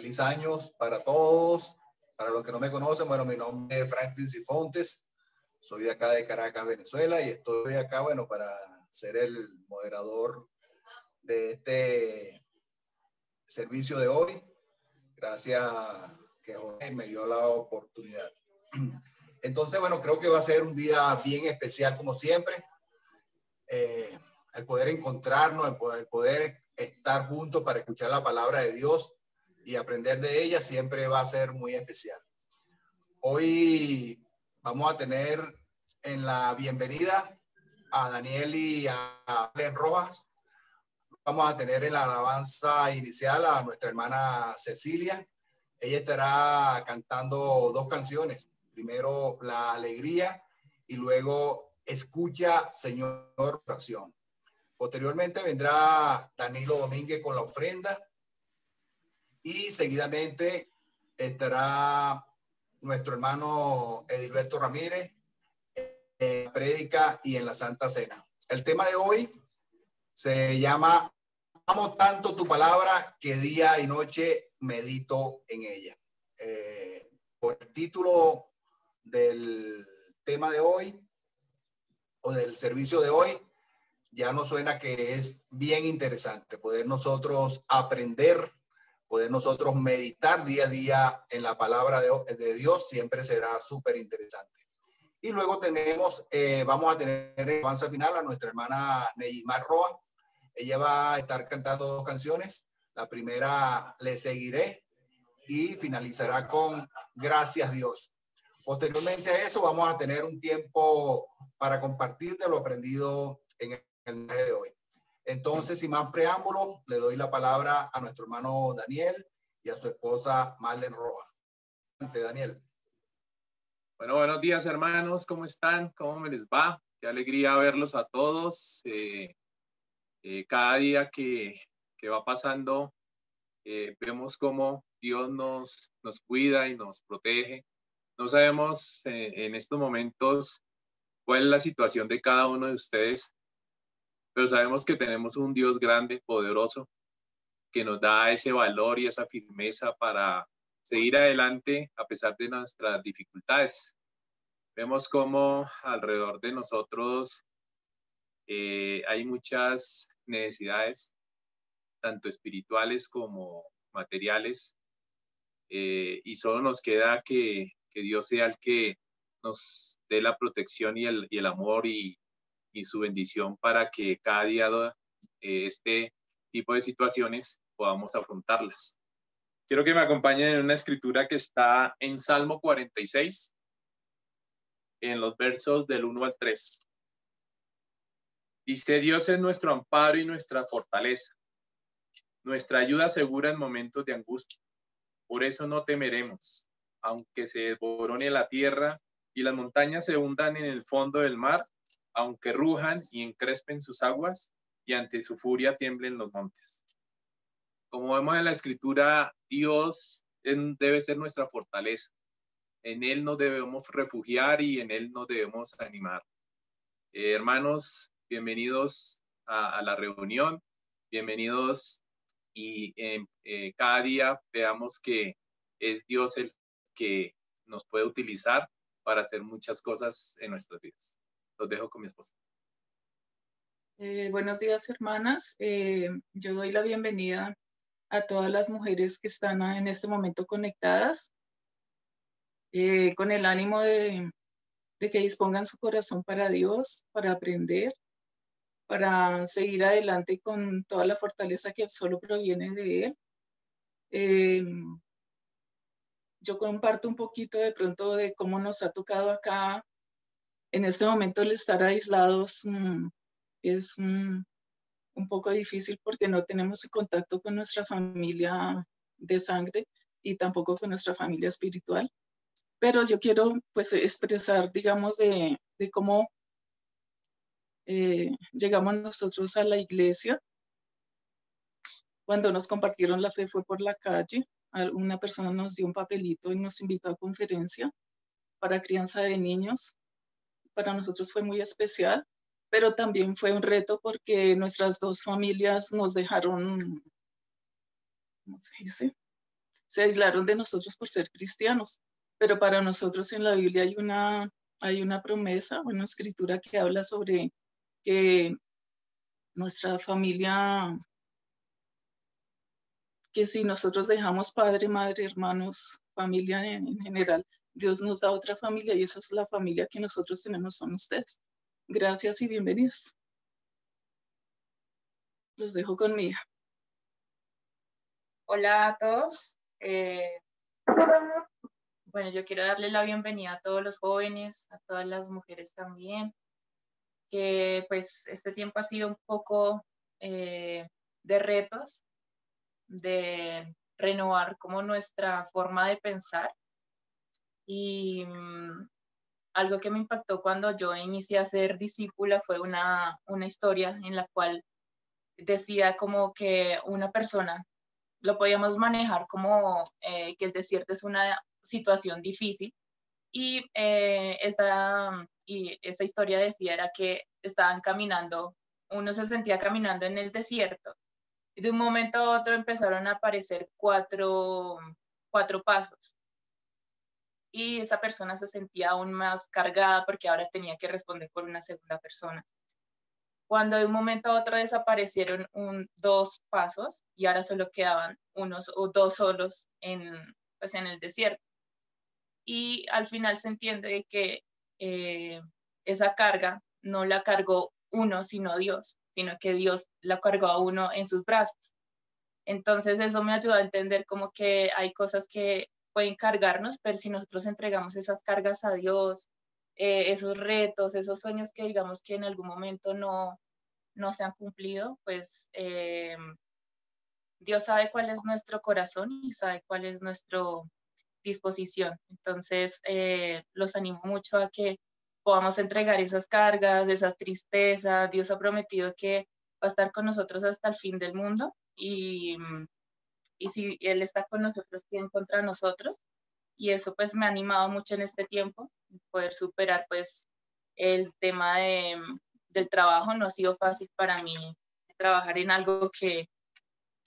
Feliz años para todos. Para los que no me conocen, bueno, mi nombre es Franklin Cifontes. Soy de acá de Caracas, Venezuela, y estoy acá, bueno, para ser el moderador de este servicio de hoy. Gracias que Jorge me dio la oportunidad. Entonces, bueno, creo que va a ser un día bien especial como siempre. El poder encontrarnos, el poder estar juntos para escuchar la palabra de Dios y aprender de ella siempre va a ser muy especial. Hoy vamos a tener en la bienvenida a Daniel y a Len Rojas. Vamos a tener en la alabanza inicial a nuestra hermana Cecilia. Ella estará cantando dos canciones. Primero, La Alegría, y luego Escucha, Señor, oración. Posteriormente vendrá Danilo Domínguez con la ofrenda y seguidamente estará nuestro hermano Edilberto Ramírez en la prédica y en la Santa Cena. El tema de hoy se llama Amo tanto tu palabra que día y noche medito en ella. Por el título del tema de hoy o del servicio de hoy, ya nos suena que es bien interesante poder nosotros aprender, poder nosotros meditar día a día en la palabra de Dios, siempre será súper interesante. Y luego vamos a tener en avanza final a nuestra hermana Neymar Roa. Ella va a estar cantando dos canciones. La primera, Le Seguiré, y finalizará con Gracias Dios. Posteriormente a eso vamos a tener un tiempo para compartir de lo aprendido en el día de hoy. Entonces, sin más preámbulos, le doy la palabra a nuestro hermano Daniel y a su esposa Marlene Roa. Daniel. Bueno, buenos días, hermanos. ¿Cómo están? ¿Cómo me les va? Qué alegría verlos a todos. Cada día que va pasando, vemos cómo Dios nos cuida y nos protege. No sabemos en estos momentos cuál es la situación de cada uno de ustedes, pero sabemos que tenemos un Dios grande, poderoso, que nos da ese valor y esa firmeza para seguir adelante a pesar de nuestras dificultades. Vemos cómo alrededor de nosotros hay muchas necesidades, tanto espirituales como materiales, y solo nos queda que Dios sea el que nos dé la protección y el amor y su bendición para que cada día este tipo de situaciones podamos afrontarlas. Quiero que me acompañen en una escritura que está en Salmo 46, en los versos del 1 al 3. Dice: Dios es nuestro amparo y nuestra fortaleza, nuestra ayuda segura en momentos de angustia. Por eso no temeremos, aunque se desborone la tierra y las montañas se hundan en el fondo del mar, aunque rujan y encrespen sus aguas y ante su furia tiemblen los montes. Como vemos en la escritura, Dios debe ser nuestra fortaleza. En Él nos debemos refugiar y en Él nos debemos animar. Hermanos, bienvenidos a la reunión, bienvenidos, y cada día veamos que es Dios el que nos puede utilizar para hacer muchas cosas en nuestras vidas. Los dejo con mi esposa. Buenos días, hermanas. Yo doy la bienvenida a todas las mujeres que están en este momento conectadas, con el ánimo de que dispongan su corazón para Dios, para aprender, para seguir adelante con toda la fortaleza que solo proviene de Él. Yo comparto un poquito de pronto de cómo nos ha tocado acá. En este momento el estar aislados es un poco difícil porque no tenemos contacto con nuestra familia de sangre y tampoco con nuestra familia espiritual. Pero yo quiero pues expresar, digamos, de cómo llegamos nosotros a la iglesia. Cuando nos compartieron la fe fue por la calle. Una persona nos dio un papelito y nos invitó a conferencia para crianza de niños. Para nosotros fue muy especial, pero también fue un reto porque nuestras dos familias nos dejaron, ¿cómo se dice? se aislaron de nosotros por ser cristianos, pero para nosotros en la Biblia hay una promesa, una escritura que habla sobre que nuestra familia, que si nosotros dejamos padre, madre, hermanos, familia en general, Dios nos da otra familia y esa es la familia que nosotros tenemos, son ustedes. Gracias y bienvenidos. Los dejo con mi hija. Hola a todos. Bueno, yo quiero darle la bienvenida a todos los jóvenes, a todas las mujeres también, que pues este tiempo ha sido un poco de retos, de renovar como nuestra forma de pensar. Y algo que me impactó cuando yo inicié a ser discípula fue una historia en la cual decía como que una persona lo podíamos manejar como que el desierto es una situación difícil y esta historia decía era que estaban caminando, uno se sentía caminando en el desierto y de un momento a otro empezaron a aparecer cuatro pasos y esa persona se sentía aún más cargada porque ahora tenía que responder por una segunda persona. Cuando de un momento a otro desaparecieron dos pasos y ahora solo quedaban unos o dos solos en el desierto. Y al final se entiende que esa carga no la cargó uno, sino Dios, sino que Dios la cargó a uno en sus brazos. Entonces eso me ayudó a entender como que hay cosas que pueden cargarnos, pero si nosotros entregamos esas cargas a Dios, esos retos, esos sueños que digamos que en algún momento no se han cumplido, pues Dios sabe cuál es nuestro corazón y sabe cuál es nuestra disposición. Entonces, los animo mucho a que podamos entregar esas cargas, esas tristezas. Dios ha prometido que va a estar con nosotros hasta el fin del mundo y si Él está con nosotros, ¿quién contra nosotros? Y eso pues me ha animado mucho en este tiempo, poder superar pues el tema del trabajo. No ha sido fácil para mí trabajar en algo que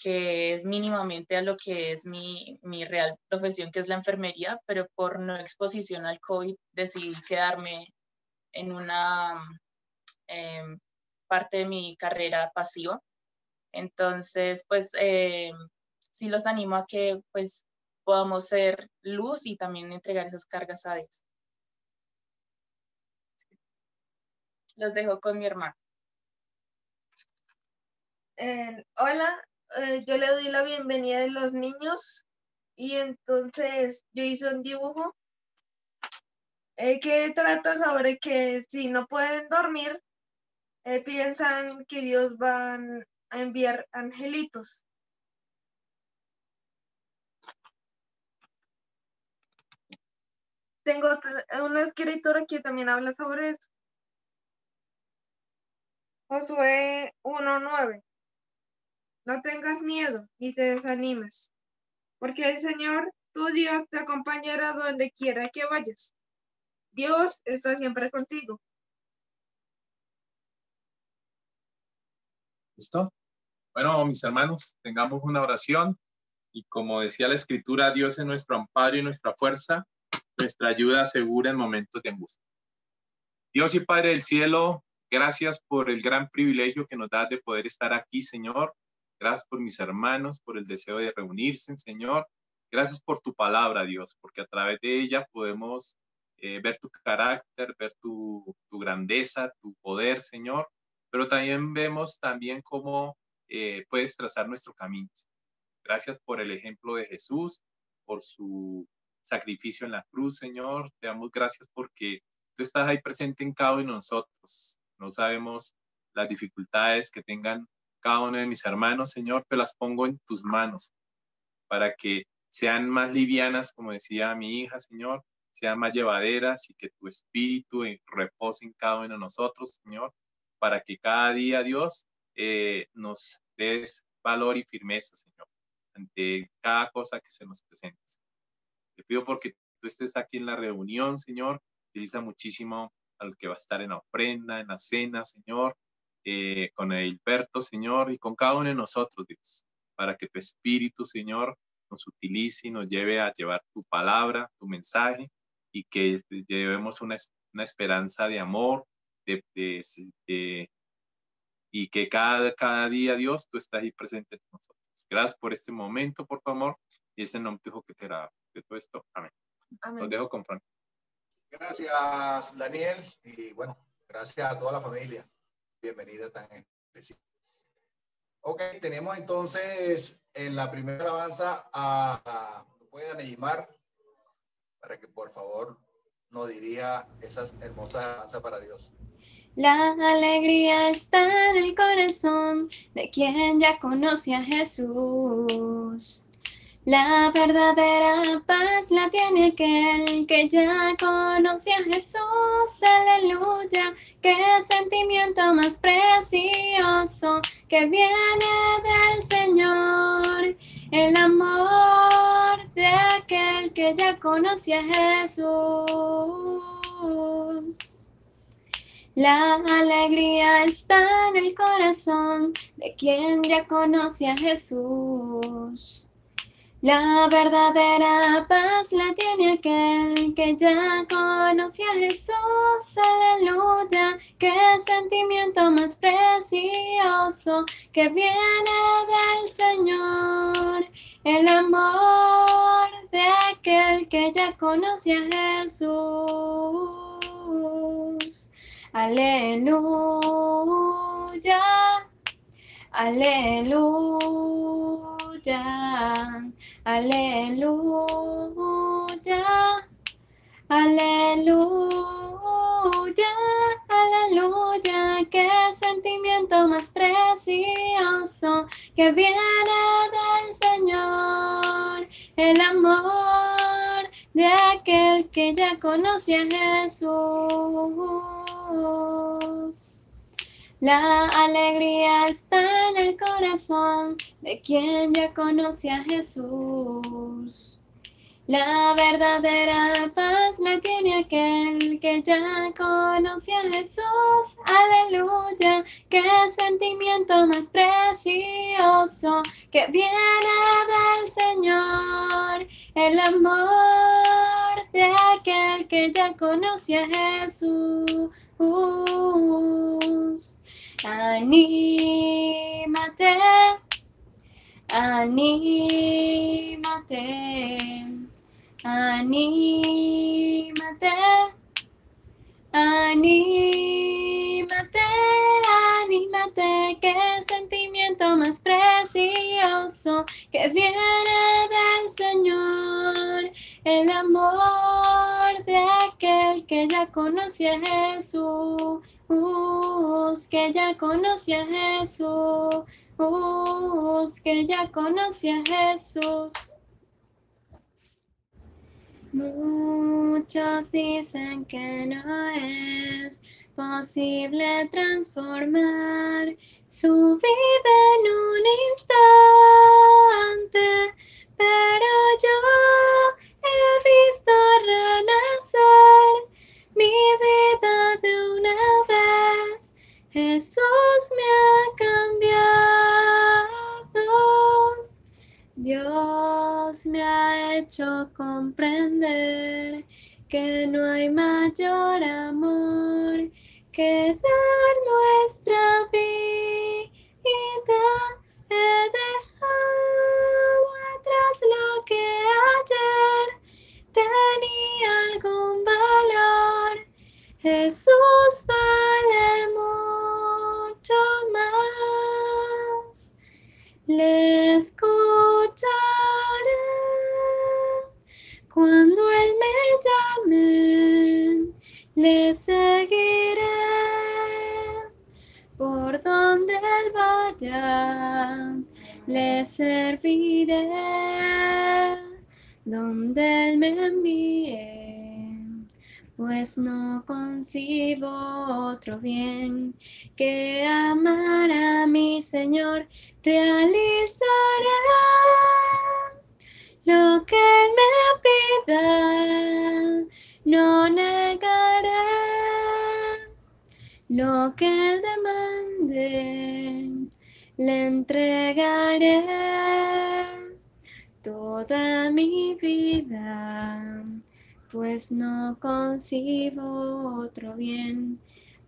es mínimamente a lo que es mi real profesión, que es la enfermería, pero por no exposición al COVID decidí quedarme en una parte de mi carrera pasiva. Entonces, pues sí los animo a que pues podamos ser luz y también entregar esas cargas a Dios. Los dejo con mi hermano. Hola, yo le doy la bienvenida a los niños y entonces yo hice un dibujo que trata sobre que si no pueden dormir, piensan que Dios va a enviar angelitos. Tengo una escritora que también habla sobre eso. Josué 1:9. No tengas miedo ni te desanimes, porque el Señor, tu Dios, te acompañará donde quiera que vayas. Dios está siempre contigo. ¿Listo? Bueno, mis hermanos, tengamos una oración y como decía la Escritura, Dios es nuestro amparo y nuestra fuerza, nuestra ayuda segura en momentos de angustia. Dios y Padre del cielo, gracias por el gran privilegio que nos das de poder estar aquí, Señor. Gracias por mis hermanos, por el deseo de reunirse, Señor. Gracias por tu palabra, Dios, porque a través de ella podemos ver tu carácter, ver tu grandeza, tu poder, Señor. Pero también vemos también cómo puedes trazar nuestro camino. Gracias por el ejemplo de Jesús, por su sacrificio en la cruz, Señor. Te damos gracias porque tú estás ahí presente en cada uno de nosotros. No sabemos las dificultades que tengan cada uno de mis hermanos, Señor, pero las pongo en tus manos para que sean más livianas, como decía mi hija, Señor, sean más llevaderas y que tu espíritu repose en cada uno de nosotros, Señor, para que cada día, Dios, nos des valor y firmeza, Señor, ante cada cosa que se nos presente. Te pido porque tú estés aquí en la reunión, Señor. Utiliza muchísimo al que va a estar en la ofrenda, en la cena, Señor, con Edilberto, Señor, y con cada uno de nosotros, Dios, para que tu espíritu, Señor, nos utilice y nos lleve a llevar tu palabra, tu mensaje, y que llevemos una esperanza de amor, y que cada día, Dios, tú estás ahí presente con nosotros. Gracias por este momento, por favor, y es en nombre de que te da de todo esto. Amén. Amén. Los dejo con Fran. Gracias, Daniel, y bueno, gracias a toda la familia. Bienvenida tan especial. Ok, tenemos entonces en la primera alabanza puede Neymar, para que por favor nos diría esas hermosas alabanzas para Dios. La alegría está en el corazón de quien ya conoce a Jesús. La verdadera paz la tiene aquel que ya conoce a Jesús. Aleluya, qué sentimiento más precioso que viene del Señor. El amor de aquel que ya conoce a Jesús. La alegría está en el corazón de quien ya conoce a Jesús. La verdadera paz la tiene aquel que ya conoce a Jesús. Aleluya, qué sentimiento más precioso que viene del Señor. El amor de aquel que ya conoce a Jesús. Aleluya, aleluya, aleluya, aleluya, aleluya, qué sentimiento más precioso que viene del Señor, el amor de aquel que ya conoce a Jesús. La alegría está en el corazón de quien ya conoce a Jesús. La verdadera paz la tiene aquel que ya conoce a Jesús. Aleluya, qué sentimiento más precioso que viene del Señor. El amor de aquel que ya conoce a Jesús. Anímate, anímate, anímate, anímate, anímate, qué sentimiento más precioso que viene del Señor, el amor de aquel que ya conoce a Jesús, que ya conoce a Jesús, que ya conoce a Jesús. Muchos dicen que no es posible transformar su vida en un instante, pero yo he visto renacer mi vida de una vez. Jesús me ha cambiado. Dios me ha hecho comprender que no hay mayor amor que dar nuestra vida. He dejado atrás lo que ayer tenía algún valor. Jesús vale mucho más. Le escucharé cuando Él me llame, le seguiré por donde Él vaya, le serviré donde Él me envíe, pues no concibo otro bien que amar a mi Señor. Realizaré lo que Él me pida, no negaré lo que Él demande, le entregaré todo toda mi vida, pues no concibo otro bien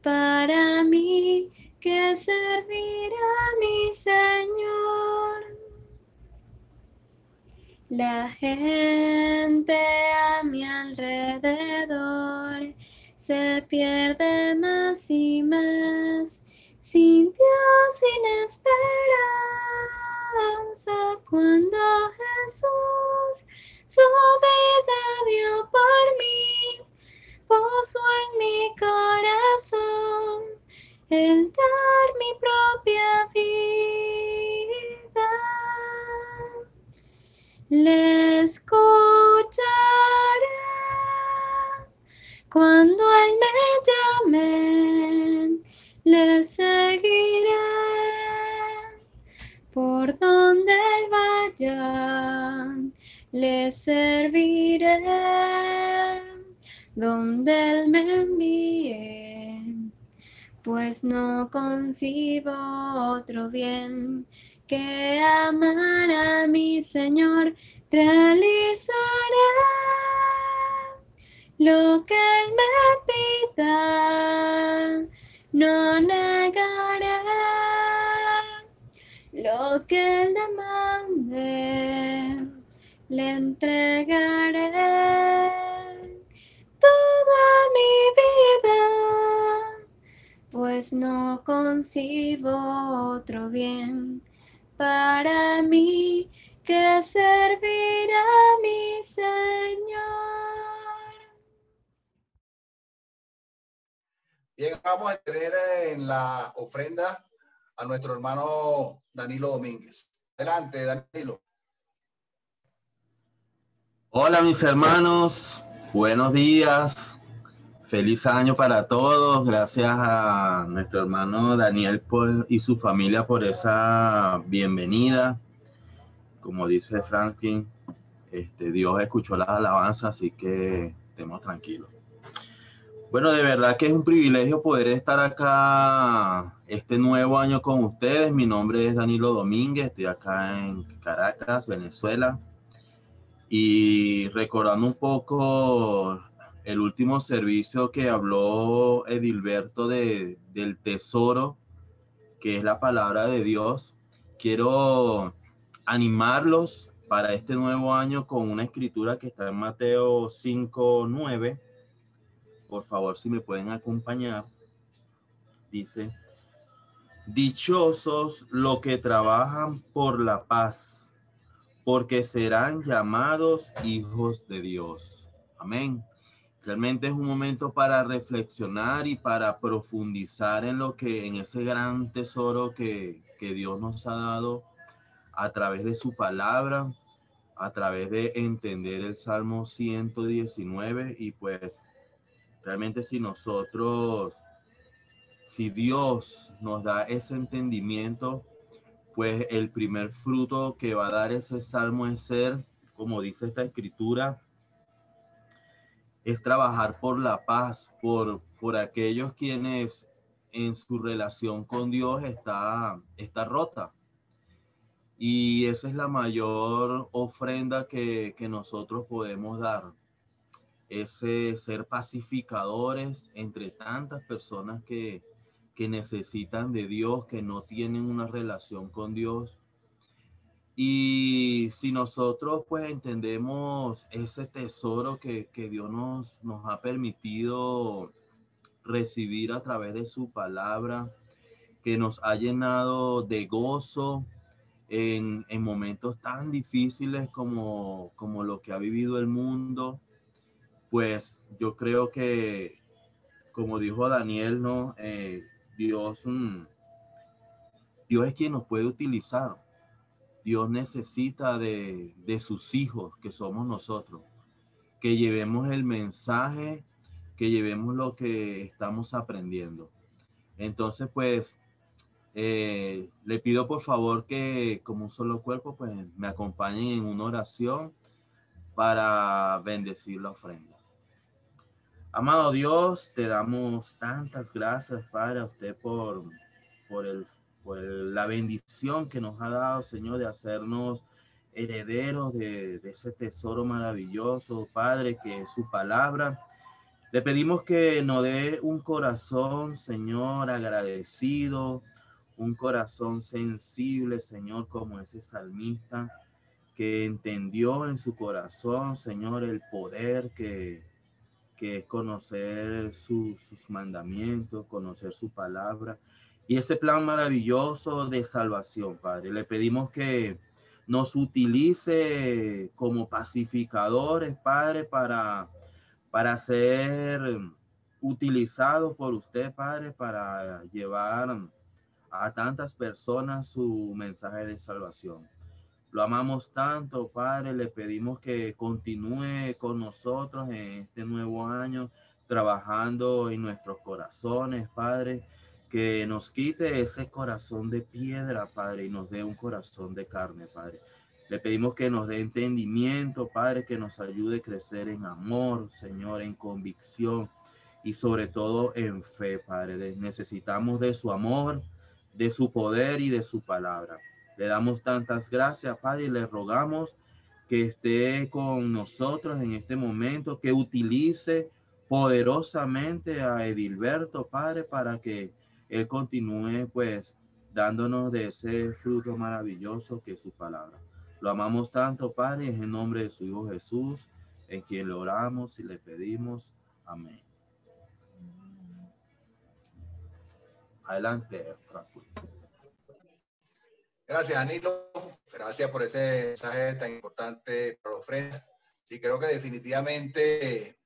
para mí que servir a mi Señor. La gente a mi alrededor se pierde más y más, sin Dios, sin esperanza, cuando Jesús su vida dio por mí, puso en mi corazón el dar mi propia vida. Le escucharé cuando Él me llame, le seguiré por donde Él vaya, le serviré donde Él me envíe, pues no concibo otro bien que amar a mi Señor. Realizaré lo que Él me pida, no negaré lo que Él demande, le entregaré toda mi vida, pues no concibo otro bien para mí que servir a mi Señor. Bien, vamos a tener en la ofrenda a nuestro hermano Danilo Domínguez. Adelante, Danilo. Hola mis hermanos, buenos días, feliz año para todos. Gracias a nuestro hermano Daniel y su familia por esa bienvenida. Como dice Franklin, Dios escuchó las alabanzas, así que estemos tranquilos. Bueno, de verdad que es un privilegio poder estar acá este nuevo año con ustedes. Mi nombre es Danilo Domínguez, estoy acá en Caracas, Venezuela. Y recordando un poco el último servicio que habló Edilberto del tesoro, que es la palabra de Dios, quiero animarlos para este nuevo año con una escritura que está en Mateo 5:9. Por favor, si me pueden acompañar. Dice: dichosos los que trabajan por la paz, porque serán llamados hijos de Dios. Amén. Realmente es un momento para reflexionar y para profundizar en ese gran tesoro que Dios nos ha dado a través de su palabra, a través de entender el Salmo 119. Y pues realmente si Dios nos da ese entendimiento, pues el primer fruto que va a dar ese salmo es ser, como dice esta escritura, es trabajar por la paz, por aquellos quienes en su relación con Dios está rota. Y esa es la mayor ofrenda que nosotros podemos dar, ese ser pacificadores entre tantas personas que necesitan de Dios, que no tienen una relación con Dios. Y si nosotros pues entendemos ese tesoro que Dios nos ha permitido recibir a través de su palabra, que nos ha llenado de gozo en momentos tan difíciles como lo que ha vivido el mundo, pues yo creo que, como dijo Daniel, ¿no? Dios es quien nos puede utilizar. Dios necesita de sus hijos, que somos nosotros, que llevemos el mensaje, que llevemos lo que estamos aprendiendo. Entonces, pues, le pido por favor que como un solo cuerpo, pues, me acompañen en una oración para bendecir la ofrenda. Amado Dios, te damos tantas gracias, Padre, a usted por la bendición que nos ha dado, Señor, de hacernos herederos de ese tesoro maravilloso, Padre, que es su palabra. Le pedimos que nos dé un corazón, Señor, agradecido, un corazón sensible, Señor, como ese salmista, que entendió en su corazón, Señor, el poder que es conocer sus mandamientos, conocer su palabra y ese plan maravilloso de salvación, Padre. Le pedimos que nos utilice como pacificadores, Padre, para ser utilizados por usted, Padre, para llevar a tantas personas su mensaje de salvación. Lo amamos tanto, Padre, le pedimos que continúe con nosotros en este nuevo año, trabajando en nuestros corazones, Padre, que nos quite ese corazón de piedra, Padre, y nos dé un corazón de carne, Padre. Le pedimos que nos dé entendimiento, Padre, que nos ayude a crecer en amor, Señor, en convicción y sobre todo en fe, Padre. Necesitamos de su amor, de su poder y de su palabra. Le damos tantas gracias, Padre, y le rogamos que esté con nosotros en este momento, que utilice poderosamente a Edilberto, Padre, para que él continúe, pues, dándonos de ese fruto maravilloso que es su palabra. Lo amamos tanto, Padre, en el nombre de su Hijo Jesús, en quien le oramos y le pedimos. Amén. Adelante, Rafael. Gracias, Danilo. Gracias por ese mensaje tan importante para la ofrenda. Sí, creo que definitivamente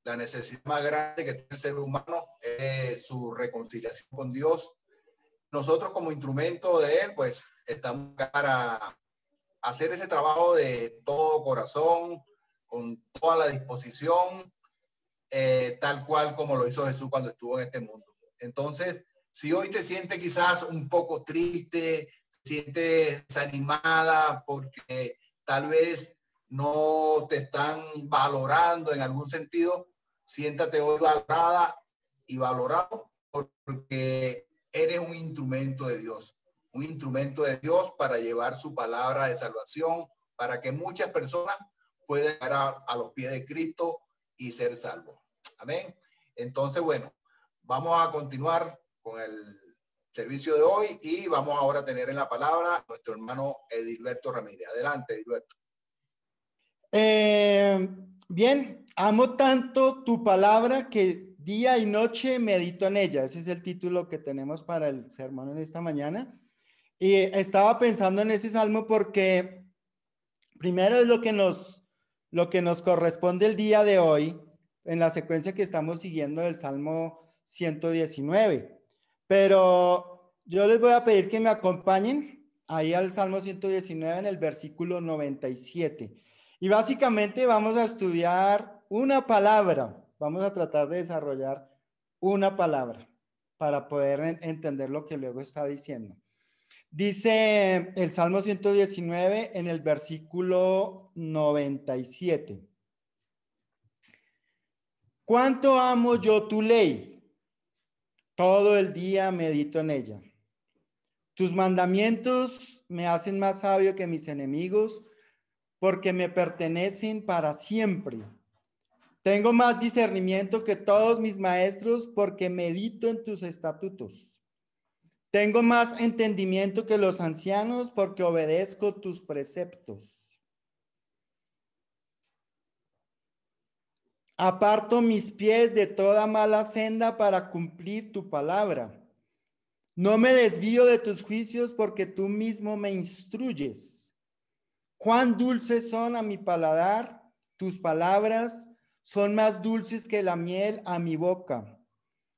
la necesidad más grande que tiene el ser humano es su reconciliación con Dios. Nosotros como instrumento de Él, pues estamos para hacer ese trabajo de todo corazón, con toda la disposición, tal cual como lo hizo Jesús cuando estuvo en este mundo. Entonces, si hoy te sientes quizás un poco triste, te sientes desanimada porque tal vez no te están valorando en algún sentido, siéntate hoy valorada y valorado porque eres un instrumento de Dios para llevar su palabra de salvación, para que muchas personas puedan llegar a los pies de Cristo y ser salvos. Amén. Entonces, bueno, vamos a continuar con el servicio de hoy y vamos ahora a tener en la palabra a nuestro hermano Edilberto Ramírez. Adelante, Edilberto. Bien, amo tanto tu palabra que día y noche medito en ella. Ese es el título que tenemos para el sermón en esta mañana. Y estaba pensando en ese salmo porque primero es lo que nos corresponde el día de hoy en la secuencia que estamos siguiendo del Salmo 119. Pero yo les voy a pedir que me acompañen ahí al Salmo 119 en el versículo 97. Y básicamente vamos a estudiar una palabra. Vamos a tratar de desarrollar una palabra para poder entender lo que luego está diciendo. Dice el Salmo 119 en el versículo 97. ¿Cuánto amo yo tu ley? Todo el día medito en ella. Tus mandamientos me hacen más sabio que mis enemigos, porque me pertenecen para siempre. Tengo más discernimiento que todos mis maestros, porque medito en tus estatutos. Tengo más entendimiento que los ancianos, porque obedezco tus preceptos. Aparto mis pies de toda mala senda para cumplir tu palabra. No me desvío de tus juicios, porque tú mismo me instruyes. Cuán dulces son a mi paladar, tus palabras son más dulces que la miel a mi boca.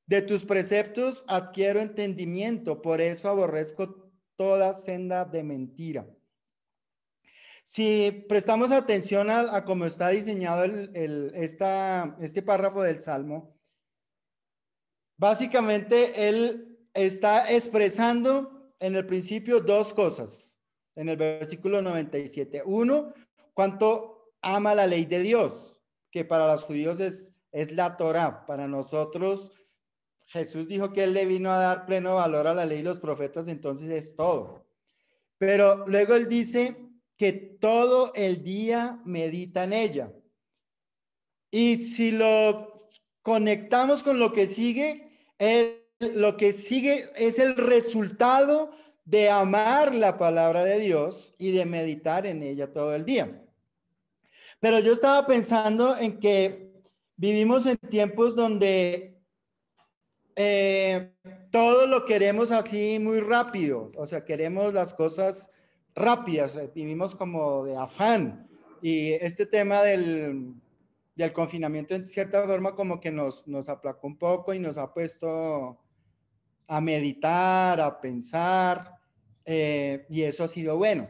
De tus preceptos adquiero entendimiento, por eso aborrezco toda senda de mentira. Si prestamos atención a cómo está diseñado este párrafo del Salmo, básicamente él está expresando en el principio dos cosas, en el versículo 97. Uno, cuánto ama la ley de Dios, que para los judíos es la Torá. Para nosotros, Jesús dijo que él le vino a dar pleno valor a la ley y los profetas, entonces es todo. Pero luego él dice que todo el día medita en ella. Y si lo conectamos con lo que sigue, lo que sigue es el resultado de amar la palabra de Dios y de meditar en ella todo el día. Pero yo estaba pensando en que vivimos en tiempos donde todo lo queremos así muy rápido, o sea, queremos las cosas rápidas, vivimos como de afán. Y este tema del confinamiento en cierta forma como que nos aplacó un poco y nos ha puesto a meditar, a pensar, y eso ha sido bueno.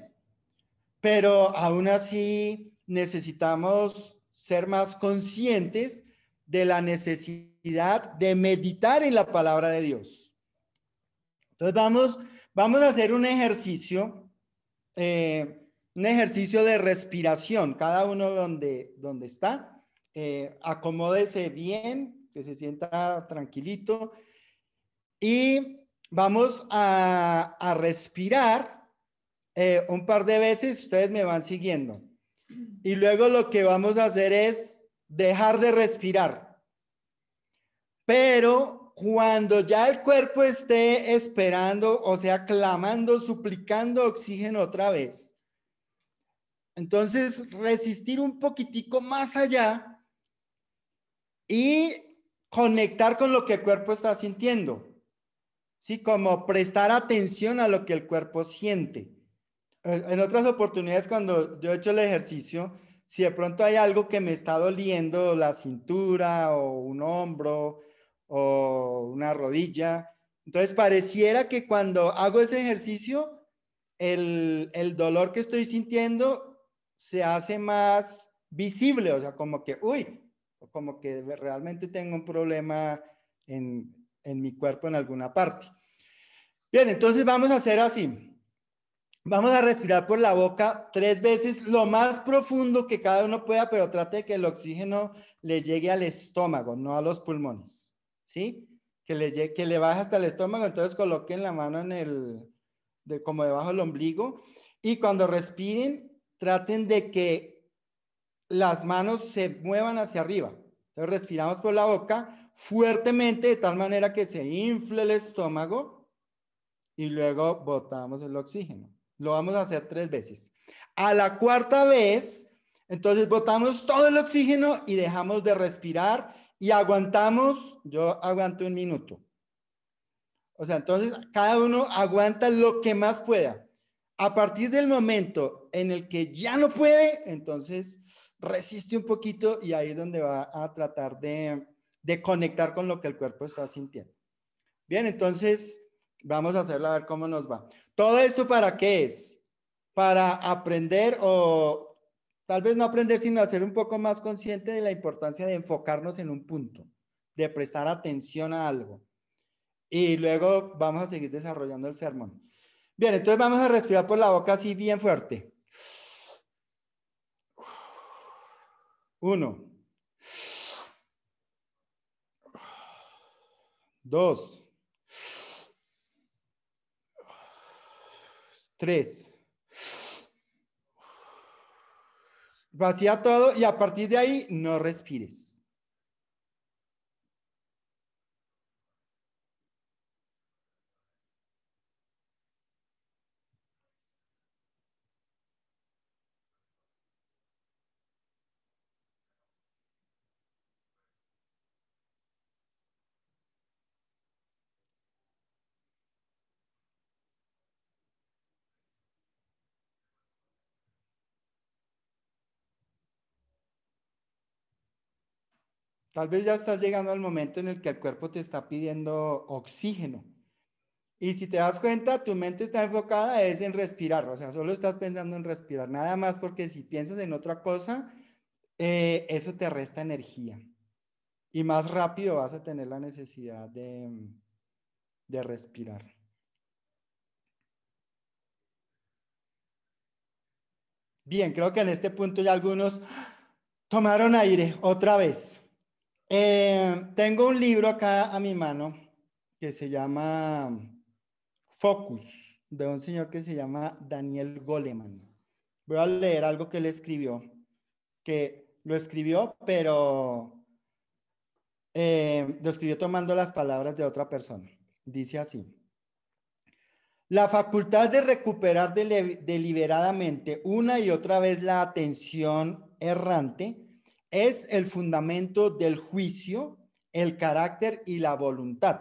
Pero aún así necesitamos ser más conscientes de la necesidad de meditar en la palabra de Dios. Entonces vamos a hacer un ejercicio de respiración, cada uno donde está. Acomódese bien, que se sienta tranquilito y vamos a respirar un par de veces. Ustedes me van siguiendo y luego lo que vamos a hacer es dejar de respirar, pero cuando ya el cuerpo esté esperando, o sea, clamando, suplicando oxígeno otra vez, entonces resistir un poquitico más allá y conectar con lo que el cuerpo está sintiendo, ¿sí? Como prestar atención a lo que el cuerpo siente. En otras oportunidades, cuando yo he hecho el ejercicio, si de pronto hay algo que me está doliendo, la cintura o un hombro o una rodilla, entonces pareciera que cuando hago ese ejercicio, el dolor que estoy sintiendo se hace más visible, o sea, como que, como que realmente tengo un problema en mi cuerpo en alguna parte. Bien, entonces vamos a hacer así. Vamos a respirar por la boca 3 veces, lo más profundo que cada uno pueda, pero trate de que el oxígeno le llegue al estómago, no a los pulmones, ¿sí? Que le baje hasta el estómago. Entonces coloquen la mano como debajo del ombligo, y cuando respiren, traten de que las manos se muevan hacia arriba. Entonces respiramos por la boca fuertemente, de tal manera que se infle el estómago, y luego botamos el oxígeno. Lo vamos a hacer 3 veces. A la 4ª vez, entonces botamos todo el oxígeno y dejamos de respirar y aguantamos. Yo aguanto 1 minuto. O sea, entonces cada uno aguanta lo que más pueda. A partir del momento en el que ya no puede, entonces resiste un poquito y ahí es donde va a tratar de conectar con lo que el cuerpo está sintiendo. Bien, entonces vamos a hacerlo a ver cómo nos va. ¿Todo esto para qué es? Para aprender, o tal vez no aprender, sino hacer un poco más consciente de la importancia de enfocarnos en un punto, de prestar atención a algo. Y luego vamos a seguir desarrollando el sermón. Bien, entonces vamos a respirar por la boca así bien fuerte. 1, 2, 3. Vacía todo y a partir de ahí no respires. Tal vez ya estás llegando al momento en el que el cuerpo te está pidiendo oxígeno. Y si te das cuenta, tu mente está enfocada es en respirar. O sea, solo estás pensando en respirar, nada más, porque si piensas en otra cosa, eso te resta energía. Y más rápido vas a tener la necesidad de respirar. Bien, creo que en este punto ya algunos tomaron aire otra vez. Tengo un libro acá a mi mano que se llama Focus, de un señor que se llama Daniel Goleman. Voy a leer algo que él escribió, que lo escribió, pero lo escribió tomando las palabras de otra persona. Dice así: la facultad de recuperar deliberadamente una y otra vez la atención errante es el fundamento del juicio, el carácter y la voluntad,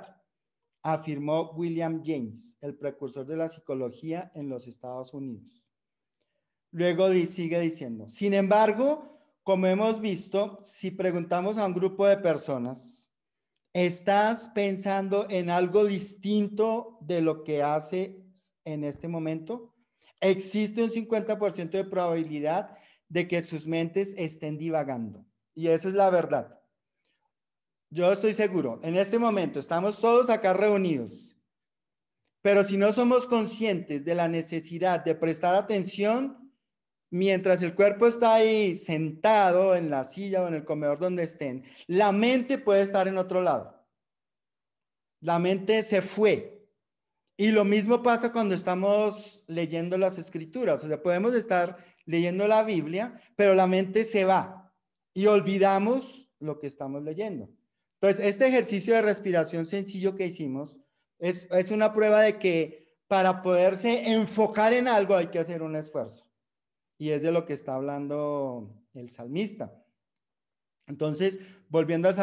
afirmó William James, el precursor de la psicología en los Estados Unidos. Luego sigue diciendo: sin embargo, como hemos visto, si preguntamos a un grupo de personas, ¿estás pensando en algo distinto de lo que hace en este momento? Existe un 50% de probabilidad de que sus mentes estén divagando. Y esa es la verdad. Yo estoy seguro, en este momento estamos todos acá reunidos, pero si no somos conscientes de la necesidad de prestar atención, mientras el cuerpo está ahí sentado en la silla o en el comedor donde estén, la mente puede estar en otro lado. La mente se fue. Y lo mismo pasa cuando estamos leyendo las escrituras. O sea, podemos estar leyendo la Biblia, pero la mente se va y olvidamos lo que estamos leyendo. Entonces, este ejercicio de respiración sencillo que hicimos es una prueba de que para poderse enfocar en algo hay que hacer un esfuerzo. Y es de lo que está hablando el salmista. Entonces, volviendo al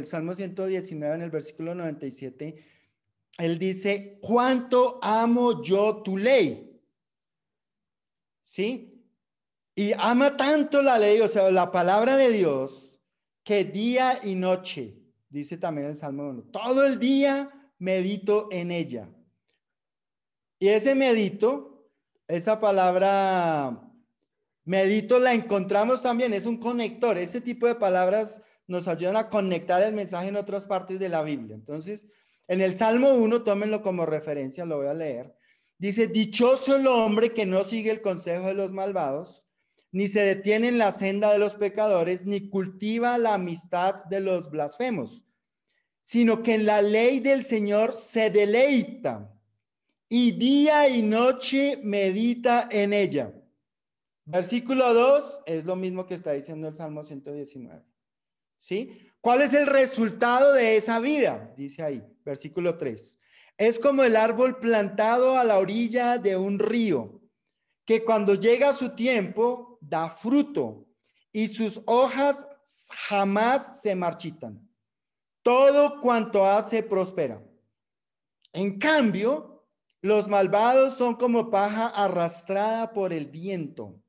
Salmo 119, en el versículo 97, él dice: ¿cuánto amo yo tu ley? ¿Sí? Y ama tanto la ley, o sea, la palabra de Dios, que día y noche, dice también el Salmo 1, todo el día medito en ella. Y ese medito, esa palabra medito la encontramos también, es un conector. Ese tipo de palabras nos ayudan a conectar el mensaje en otras partes de la Biblia. Entonces, en el Salmo 1, tómenlo como referencia, lo voy a leer. Dice: dichoso el hombre que no sigue el consejo de los malvados, ni se detiene en la senda de los pecadores, ni cultiva la amistad de los blasfemos, sino que en la ley del Señor se deleita, y día y noche medita en ella. Versículo 2 es lo mismo que está diciendo el Salmo 119. ¿Sí? ¿Cuál es el resultado de esa vida? Dice ahí, versículo 3. Es como el árbol plantado a la orilla de un río, que cuando llega su tiempo da fruto y sus hojas jamás se marchitan. Todo cuanto hace prospera. En cambio, los malvados son como paja arrastrada por el viento.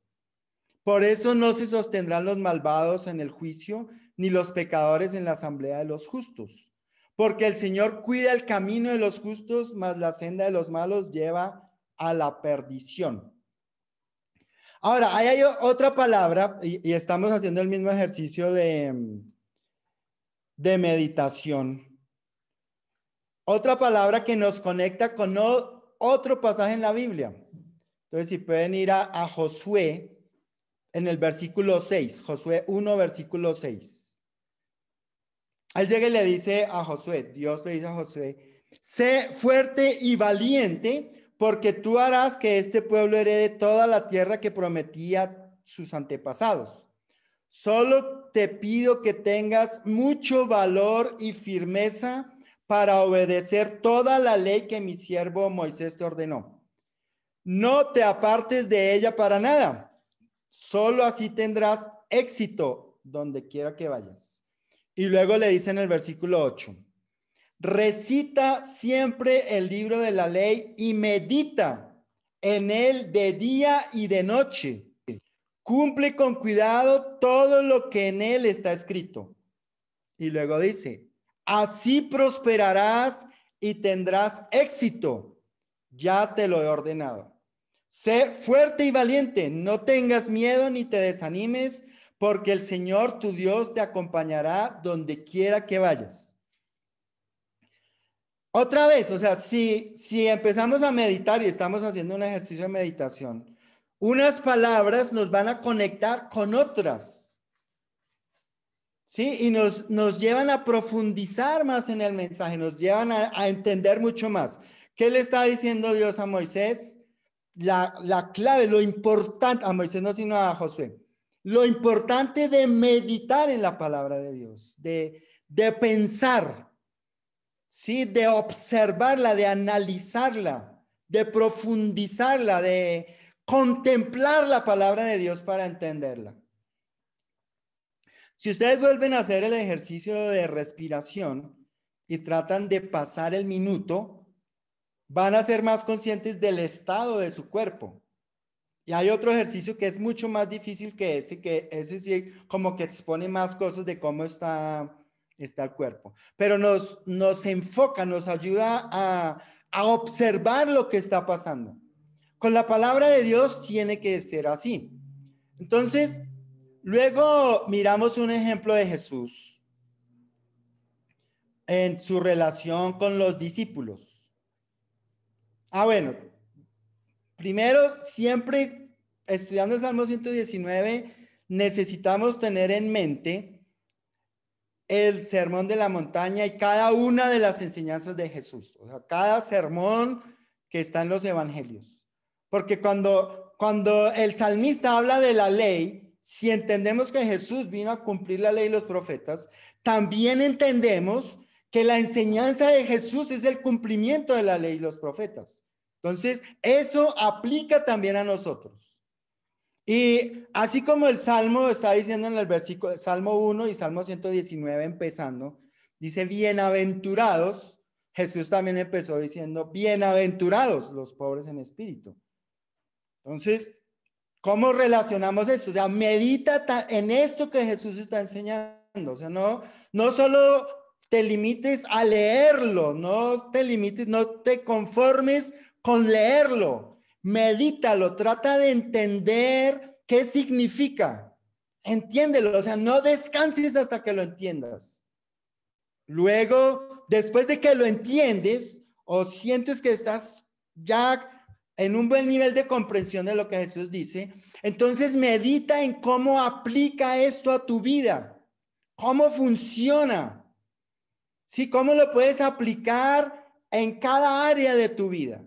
Por eso no se sostendrán los malvados en el juicio, ni los pecadores en la asamblea de los justos. Porque el Señor cuida el camino de los justos, mas la senda de los malos lleva a la perdición. Ahora, ahí hay otra palabra, y estamos haciendo el mismo ejercicio de meditación. Otra palabra que nos conecta con otro pasaje en la Biblia. Entonces, si pueden ir a Josué, en el versículo 6, Josué 1, versículo 6. Él llega y le dice a Josué, Dios le dice a Josué: sé fuerte y valiente, porque tú harás que este pueblo herede toda la tierra que prometía sus antepasados. Solo te pido que tengas mucho valor y firmeza para obedecer toda la ley que mi siervo Moisés te ordenó. No te apartes de ella para nada. Solo así tendrás éxito donde quiera que vayas. Y luego le dice en el versículo 8: recita siempre el libro de la ley y medita en él de día y de noche. Cumple con cuidado todo lo que en él está escrito. Y luego dice: así prosperarás y tendrás éxito. Ya te lo he ordenado. Sé fuerte y valiente, no tengas miedo ni te desanimes, porque el Señor tu Dios te acompañará donde quiera que vayas. Otra vez, o sea, si empezamos a meditar y estamos haciendo un ejercicio de meditación, unas palabras nos van a conectar con otras, ¿sí? Y nos llevan a profundizar más en el mensaje, nos llevan a entender mucho más. ¿Qué le está diciendo Dios a Moisés? la clave, lo importante, a Moisés no, sino a Josué, lo importante de meditar en la palabra de Dios, de pensar, ¿sí? De observarla, de analizarla, de profundizarla, de contemplar la palabra de Dios para entenderla. Si ustedes vuelven a hacer el ejercicio de respiración y tratan de pasar el minuto, van a ser más conscientes del estado de su cuerpo. Y hay otro ejercicio que es mucho más difícil que ese sí como que expone más cosas de cómo está el cuerpo. Pero nos enfoca, nos ayuda a observar lo que está pasando. Con la palabra de Dios tiene que ser así. Entonces, luego miramos un ejemplo de Jesús en su relación con los discípulos. Bueno, primero, siempre estudiando el Salmo 119, necesitamos tener en mente el sermón de la montaña y cada una de las enseñanzas de Jesús. O sea, cada sermón que está en los evangelios. Porque cuando el salmista habla de la ley, si entendemos que Jesús vino a cumplir la ley y los profetas, también entendemos que la enseñanza de Jesús es el cumplimiento de la ley y los profetas. Entonces, eso aplica también a nosotros. Y así como el Salmo está diciendo en el versículo, Salmo 1 y Salmo 119 empezando, dice bienaventurados, Jesús también empezó diciendo bienaventurados los pobres en espíritu. Entonces, ¿cómo relacionamos esto? O sea, medita en esto que Jesús está enseñando. O sea, no solo te limites a leerlo, no te conformes con leerlo, medítalo, trata de entender qué significa, entiéndelo, o sea, no descanses hasta que lo entiendas. Luego, después de que lo entiendes o sientes que estás ya en un buen nivel de comprensión de lo que Jesús dice, entonces medita en cómo aplica esto a tu vida, cómo funciona, ¿sí? Cómo lo puedes aplicar en cada área de tu vida.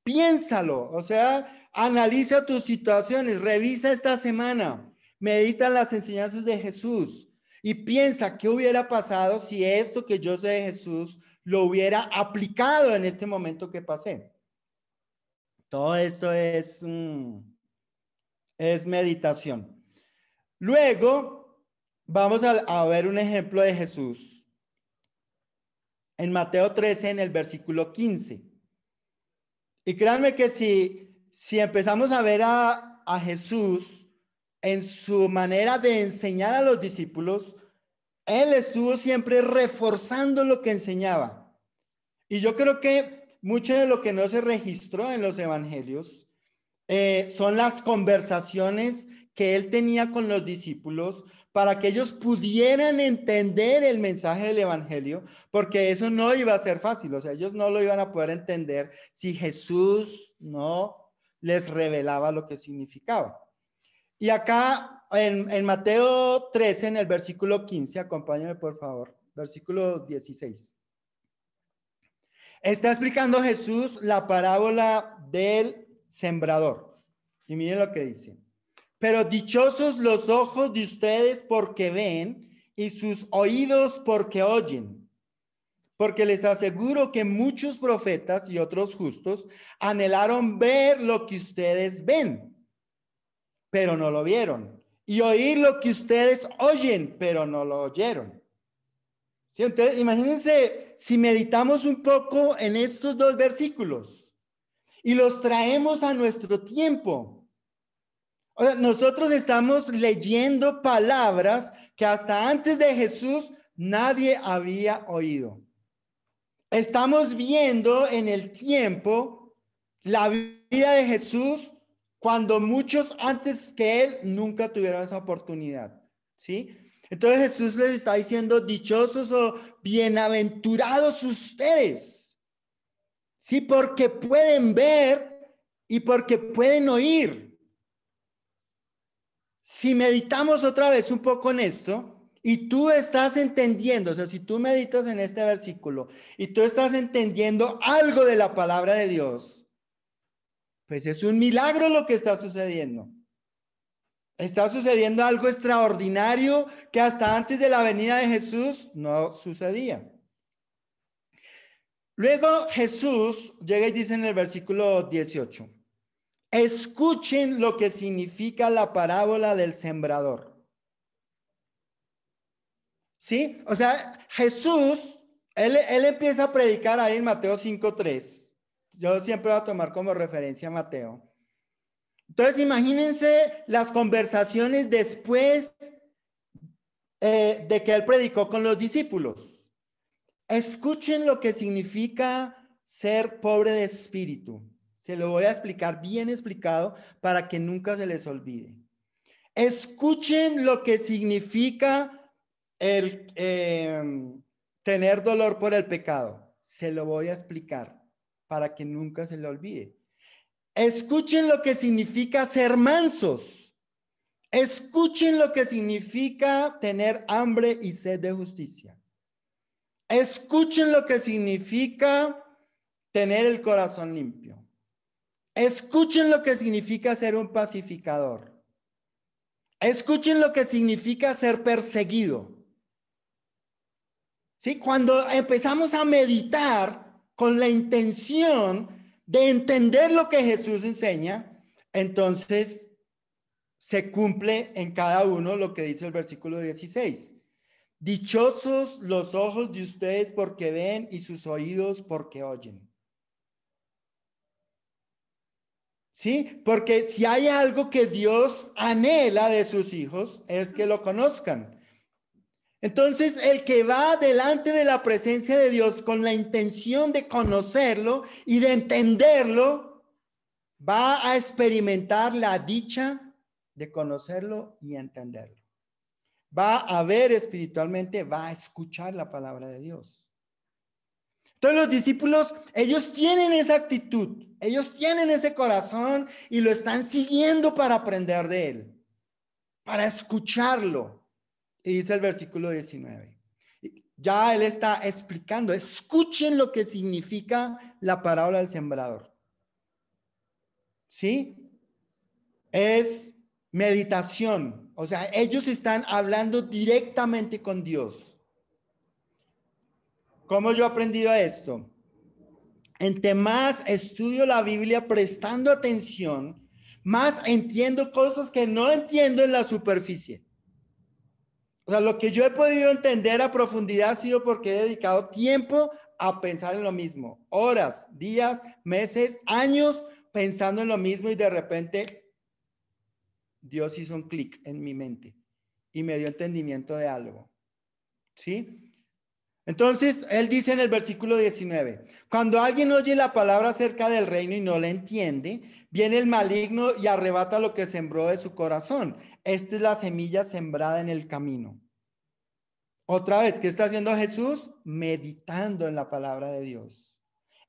Piénsalo, o sea, analiza tus situaciones, revisa esta semana, medita en las enseñanzas de Jesús y piensa qué hubiera pasado si esto que yo sé de Jesús lo hubiera aplicado en este momento que pasé. Todo esto es meditación. Luego, vamos a ver un ejemplo de Jesús en Mateo 13, en el versículo 15. Y créanme que si empezamos a ver a Jesús en su manera de enseñar a los discípulos, él estuvo siempre reforzando lo que enseñaba. Y yo creo que mucho de lo que no se registró en los evangelios son las conversaciones que él tenía con los discípulos para que ellos pudieran entender el mensaje del evangelio, porque eso no iba a ser fácil, o sea, ellos no lo iban a poder entender si Jesús no les revelaba lo que significaba. Y acá en Mateo 13, en el versículo 15, acompáñame por favor, versículo 16. Está explicando Jesús la parábola del sembrador. Y miren lo que dice. Pero dichosos los ojos de ustedes porque ven y sus oídos porque oyen. Porque les aseguro que muchos profetas y otros justos anhelaron ver lo que ustedes ven, pero no lo vieron. Y oír lo que ustedes oyen, pero no lo oyeron. ¿Sí? Entonces, imagínense si meditamos un poco en estos dos versículos y los traemos a nuestro tiempo. O sea, nosotros estamos leyendo palabras que hasta antes de Jesús nadie había oído. Estamos viendo en el tiempo la vida de Jesús cuando muchos antes que él nunca tuvieron esa oportunidad, ¿sí? Entonces Jesús les está diciendo dichosos o bienaventurados ustedes, ¿sí? Porque pueden ver y porque pueden oír. Si meditamos otra vez un poco en esto y tú estás entendiendo, o sea, si tú meditas en este versículo y tú estás entendiendo algo de la palabra de Dios, Pues es un milagro lo que está sucediendo. Está sucediendo algo extraordinario que hasta antes de la venida de Jesús no sucedía. Luego Jesús llega y dice en el versículo 18, escuchen lo que significa la parábola del sembrador. ¿Sí? O sea, Jesús, él empieza a predicar ahí en Mateo 5:3. Yo siempre voy a tomar como referencia a Mateo. Entonces, imagínense las conversaciones después de que él predicó con los discípulos. Escuchen lo que significa ser pobre de espíritu. Se lo voy a explicar bien explicado para que nunca se les olvide. Escuchen lo que significa el tener dolor por el pecado. Se lo voy a explicar para que nunca se le olvide. Escuchen lo que significa ser mansos. Escuchen lo que significa tener hambre y sed de justicia. Escuchen lo que significa tener el corazón limpio. Escuchen lo que significa ser un pacificador. Escuchen lo que significa ser perseguido. ¿Sí? Cuando empezamos a meditar con la intención de entender lo que Jesús enseña, entonces se cumple en cada uno lo que dice el versículo 16. Dichosos los ojos de ustedes porque ven y sus oídos porque oyen. ¿Sí? Porque si hay algo que Dios anhela de sus hijos es que lo conozcan. Entonces, el que va delante de la presencia de Dios con la intención de conocerlo y de entenderlo, va a experimentar la dicha de conocerlo y entenderlo. Va a ver espiritualmente, va a escuchar la palabra de Dios. Entonces los discípulos, ellos tienen esa actitud, ellos tienen ese corazón y lo están siguiendo para aprender de él, para escucharlo. Y dice el versículo 19. Ya él está explicando, escuchen lo que significa la parábola del sembrador. ¿Sí? Es meditación. O sea, ellos están hablando directamente con Dios. ¿Cómo yo he aprendido esto? Entre más estudio la Biblia prestando atención, más entiendo cosas que no entiendo en la superficie. O sea, lo que yo he podido entender a profundidad ha sido porque he dedicado tiempo a pensar en lo mismo. Horas, días, meses, años pensando en lo mismo y de repente Dios hizo un clic en mi mente y me dio entendimiento de algo. ¿Sí? Entonces, él dice en el versículo 19, cuando alguien oye la palabra acerca del reino y no la entiende, viene el maligno y arrebata lo que sembró de su corazón. Esta es la semilla sembrada en el camino. Otra vez, ¿qué está haciendo Jesús? Meditando en la palabra de Dios,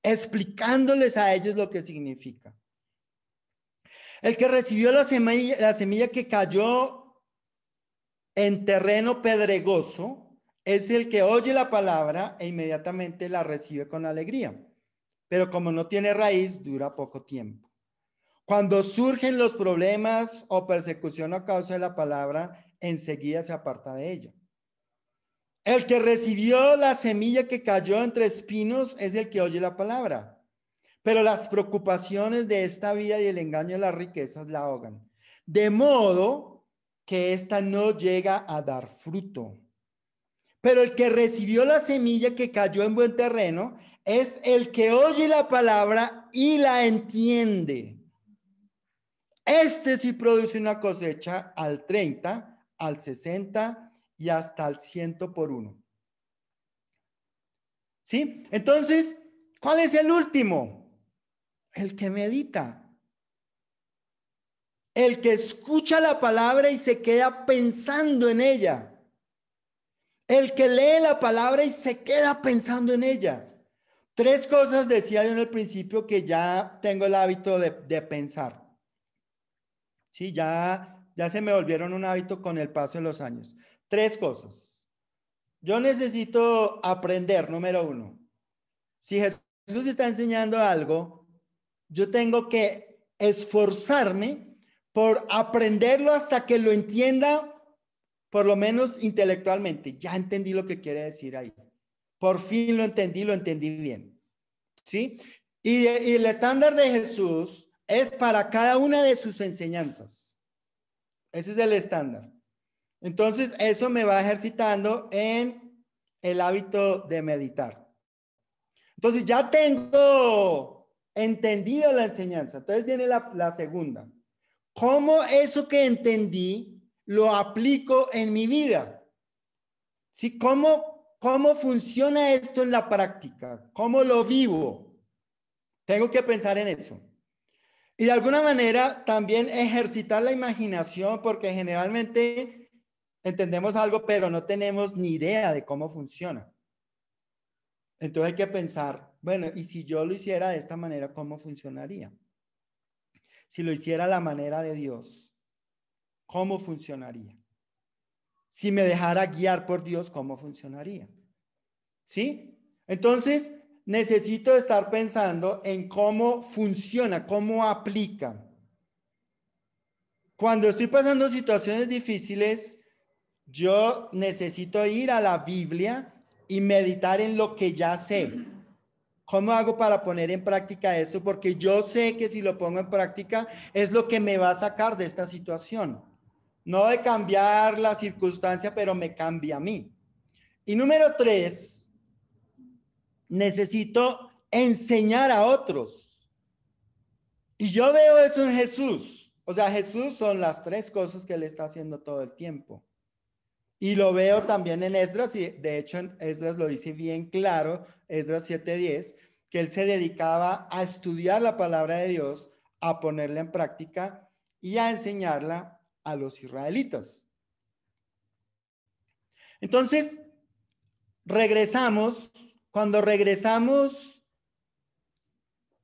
explicándoles a ellos lo que significa. El que recibió la semilla que cayó en terreno pedregoso, es el que oye la palabra e inmediatamente la recibe con alegría. Pero como no tiene raíz, dura poco tiempo. Cuando surgen los problemas o persecución a causa de la palabra, enseguida se aparta de ella. El que recibió la semilla que cayó entre espinos es el que oye la palabra. Pero las preocupaciones de esta vida y el engaño de las riquezas la ahogan. De modo que ésta no llega a dar fruto. Pero el que recibió la semilla que cayó en buen terreno es el que oye la palabra y la entiende. Este sí produce una cosecha al 30, al 60 y hasta al 100 por uno. ¿Sí? Entonces, ¿cuál es el último? El que medita. El que escucha la palabra y se queda pensando en ella. El que lee la palabra y se queda pensando en ella. 3 cosas decía yo en el principio que ya tengo el hábito de pensar. Sí, ya se me volvieron un hábito con el paso de los años. 3 cosas. Yo necesito aprender, número 1. Si Jesús está enseñando algo, yo tengo que esforzarme por aprenderlo hasta que lo entienda, por lo menos intelectualmente. Ya entendí lo que quiere decir ahí. Por fin lo entendí bien. ¿Sí? Y el estándar de Jesús es para cada una de sus enseñanzas. Ese es el estándar. Entonces, eso me va ejercitando en el hábito de meditar. Entonces, ya tengo entendido la enseñanza. Entonces viene la segunda. ¿Cómo eso que entendí lo aplico en mi vida? ¿Sí? ¿Cómo funciona esto en la práctica? ¿Cómo lo vivo? Tengo que pensar en eso. Y de alguna manera también ejercitar la imaginación, porque generalmente entendemos algo, pero no tenemos ni idea de cómo funciona. Entonces hay que pensar, bueno, ¿y si yo lo hiciera de esta manera, cómo funcionaría? Si lo hiciera a la manera de Dios, ¿cómo funcionaría? Si me dejara guiar por Dios, ¿cómo funcionaría? ¿Sí? Entonces, necesito estar pensando en cómo funciona, cómo aplica. Cuando estoy pasando situaciones difíciles, yo necesito ir a la Biblia y meditar en lo que ya sé. ¿Cómo hago para poner en práctica esto? Porque yo sé que si lo pongo en práctica es lo que me va a sacar de esta situación. No de cambiar la circunstancia, pero me cambia a mí. Y número 3, necesito enseñar a otros. Y yo veo eso en Jesús. O sea, Jesús son las 3 cosas que él está haciendo todo el tiempo. Y lo veo también en Esdras, y de hecho en Esdras lo dice bien claro, Esdras 7:10, que él se dedicaba a estudiar la palabra de Dios, a ponerla en práctica y a enseñarla a los israelitas. Entonces, cuando regresamos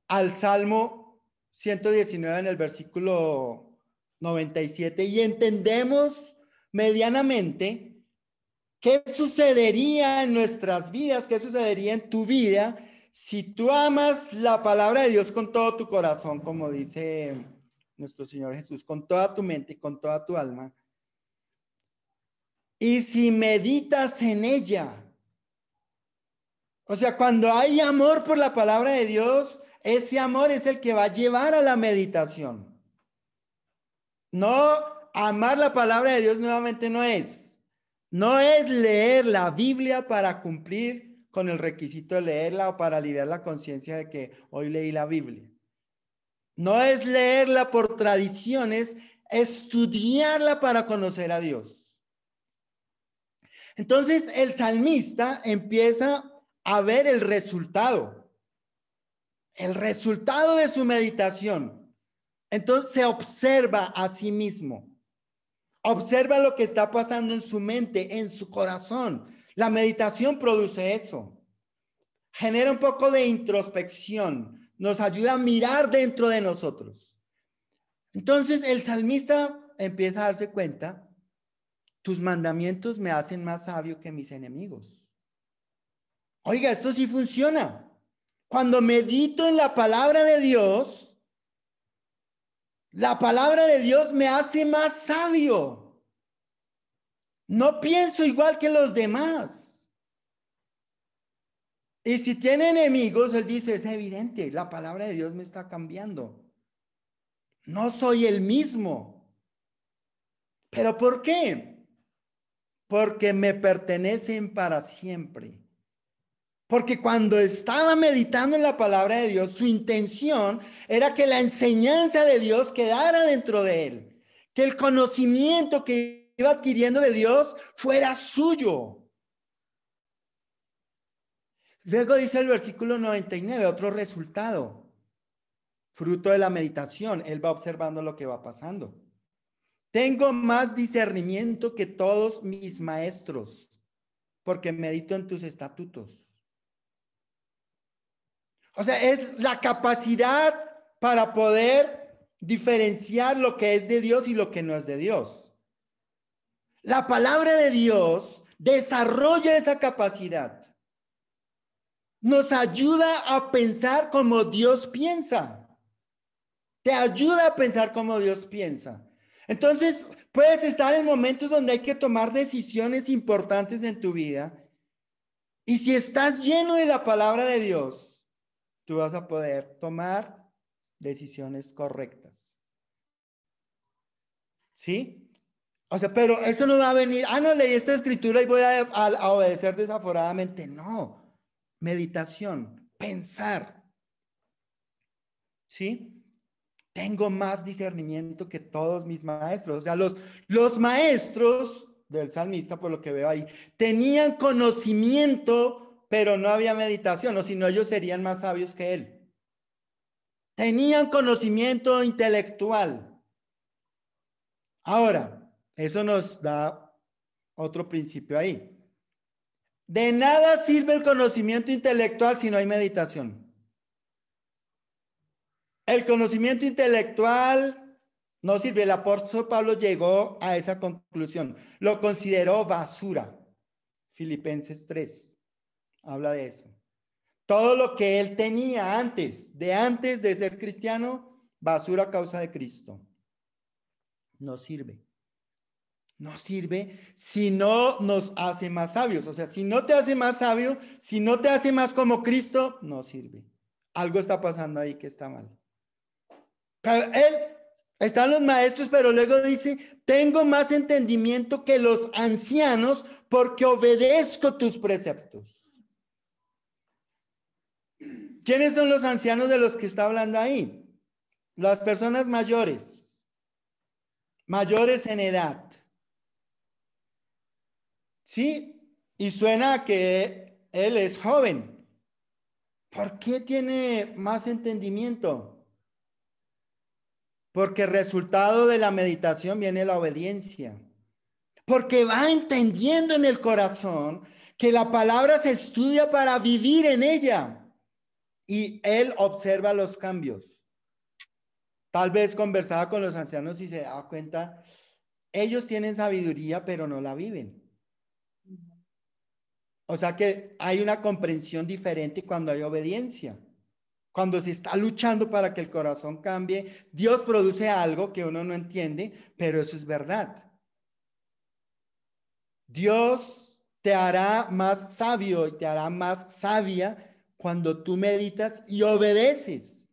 al Salmo 119 en el versículo 97 y entendemos medianamente qué sucedería en nuestras vidas, qué sucedería en tu vida si tú amas la palabra de Dios con todo tu corazón, como dice nuestro Señor Jesús, con toda tu mente y con toda tu alma. Y si meditas en ella, o sea, cuando hay amor por la palabra de Dios, ese amor es el que va a llevar a la meditación. No, amar la palabra de Dios nuevamente no es leer la Biblia para cumplir con el requisito de leerla o para aliviar la conciencia de que hoy leí la Biblia. No es leerla por tradición, es estudiarla para conocer a Dios. Entonces el salmista empieza a ver el resultado de su meditación. Entonces se observa a sí mismo, observa lo que está pasando en su mente, en su corazón. La meditación produce eso, genera un poco de introspección, nos ayuda a mirar dentro de nosotros. Entonces el salmista empieza a darse cuenta, tus mandamientos me hacen más sabio que mis enemigos. Oiga, esto sí funciona. Cuando medito en la palabra de Dios, la palabra de Dios me hace más sabio. No pienso igual que los demás. Y si tiene enemigos, él dice, es evidente, la palabra de Dios me está cambiando. No soy el mismo. ¿Pero por qué? Porque me pertenecen para siempre. Porque cuando estaba meditando en la palabra de Dios, su intención era que la enseñanza de Dios quedara dentro de él, que el conocimiento que iba adquiriendo de Dios fuera suyo. Luego dice el versículo 99, otro resultado, fruto de la meditación. Él va observando lo que va pasando. Tengo más discernimiento que todos mis maestros, porque medito en tus estatutos. O sea, es la capacidad para poder diferenciar lo que es de Dios y lo que no es de Dios. La palabra de Dios desarrolla esa capacidad. Nos ayuda a pensar como Dios piensa. te ayuda a pensar como Dios piensa. Entonces, puedes estar en momentos donde hay que tomar decisiones importantes en tu vida. Y si estás lleno de la palabra de Dios, tú vas a poder tomar decisiones correctas. ¿Sí? O sea, pero eso no va a venir, no leí esta escritura y voy a obedecer desaforadamente. No. Meditación, pensar. ¿Sí? Tengo más discernimiento que todos mis maestros. O sea, los maestros del salmista, por lo que veo ahí, tenían conocimiento, pero no había meditación, o si no, ellos serían más sabios que él. Tenían conocimiento intelectual. Ahora, eso nos da otro principio ahí. De nada sirve el conocimiento intelectual si no hay meditación. El conocimiento intelectual no sirve. El apóstol Pablo llegó a esa conclusión. Lo consideró basura. Filipenses 3 habla de eso. Todo lo que él tenía antes de ser cristiano, basura a causa de Cristo. No sirve. No sirve si no nos hace más sabios. O sea, si no te hace más sabio, si no te hace más como Cristo, no sirve. Algo está pasando ahí que está mal. Están los maestros, pero luego dice, tengo más entendimiento que los ancianos porque obedezco tus preceptos. ¿Quiénes son los ancianos de los que está hablando ahí? Las personas mayores en edad. Sí, y suena a que él es joven. ¿Por qué tiene más entendimiento? Porque resultado de la meditación viene la obediencia. Porque va entendiendo en el corazón que la palabra se estudia para vivir en ella. Y él observa los cambios. Tal vez conversaba con los ancianos y se daba cuenta, ellos tienen sabiduría, pero no la viven. O sea que hay una comprensión diferente cuando hay obediencia. Cuando se está luchando para que el corazón cambie, Dios produce algo que uno no entiende, pero eso es verdad. Dios te hará más sabio y te hará más sabia cuando tú meditas y obedeces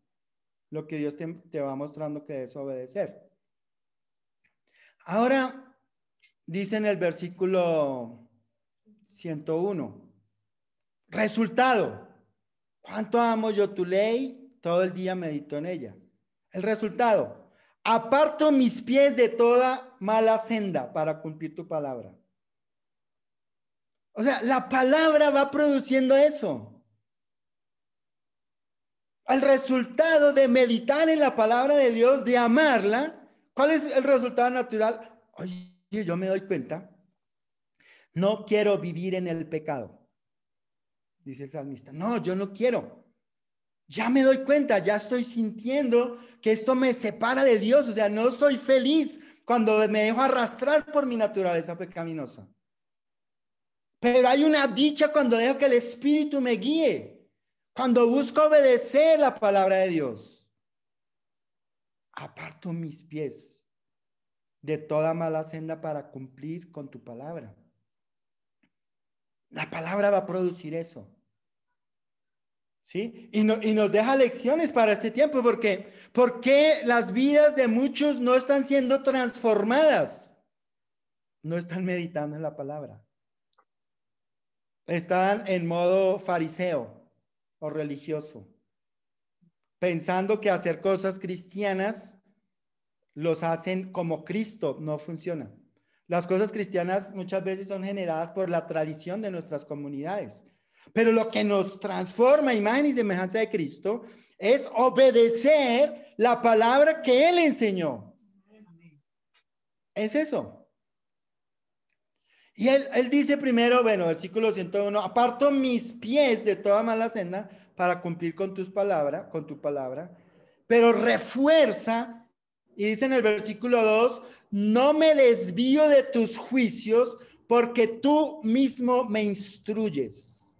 lo que Dios te va mostrando que debes obedecer. Ahora, dice en el versículo 101, resultado. ¿Cuánto amo yo tu ley? Todo el día medito en ella. El resultado, aparto mis pies de toda mala senda para cumplir tu palabra. O sea, la palabra va produciendo eso. El resultado de meditar en la palabra de Dios, de amarla, ¿cuál es el resultado natural? Oye, yo me doy cuenta, no quiero vivir en el pecado, dice el salmista. No, yo no quiero. Ya me doy cuenta, ya estoy sintiendo que esto me separa de Dios. O sea, no soy feliz cuando me dejo arrastrar por mi naturaleza pecaminosa. Pero hay una dicha cuando dejo que el Espíritu me guíe. Cuando busco obedecer la palabra de Dios. Aparto mis pies de toda mala senda para cumplir con tu palabra. La palabra va a producir eso. ¿Sí? Y nos deja lecciones para este tiempo, porque ¿por qué las vidas de muchos no están siendo transformadas? No están meditando en la palabra. Están en modo fariseo o religioso, pensando que hacer cosas cristianas los hacen como Cristo. No funciona. Las cosas cristianas muchas veces son generadas por la tradición de nuestras comunidades. Pero lo que nos transforma, imagen y semejanza de Cristo, es obedecer la palabra que Él enseñó. Es eso. Y él dice primero, bueno, versículo 101, aparto mis pies de toda mala senda para cumplir con tu palabra, pero refuerza, y dice en el versículo 2, no me desvío de tus juicios porque tú mismo me instruyes.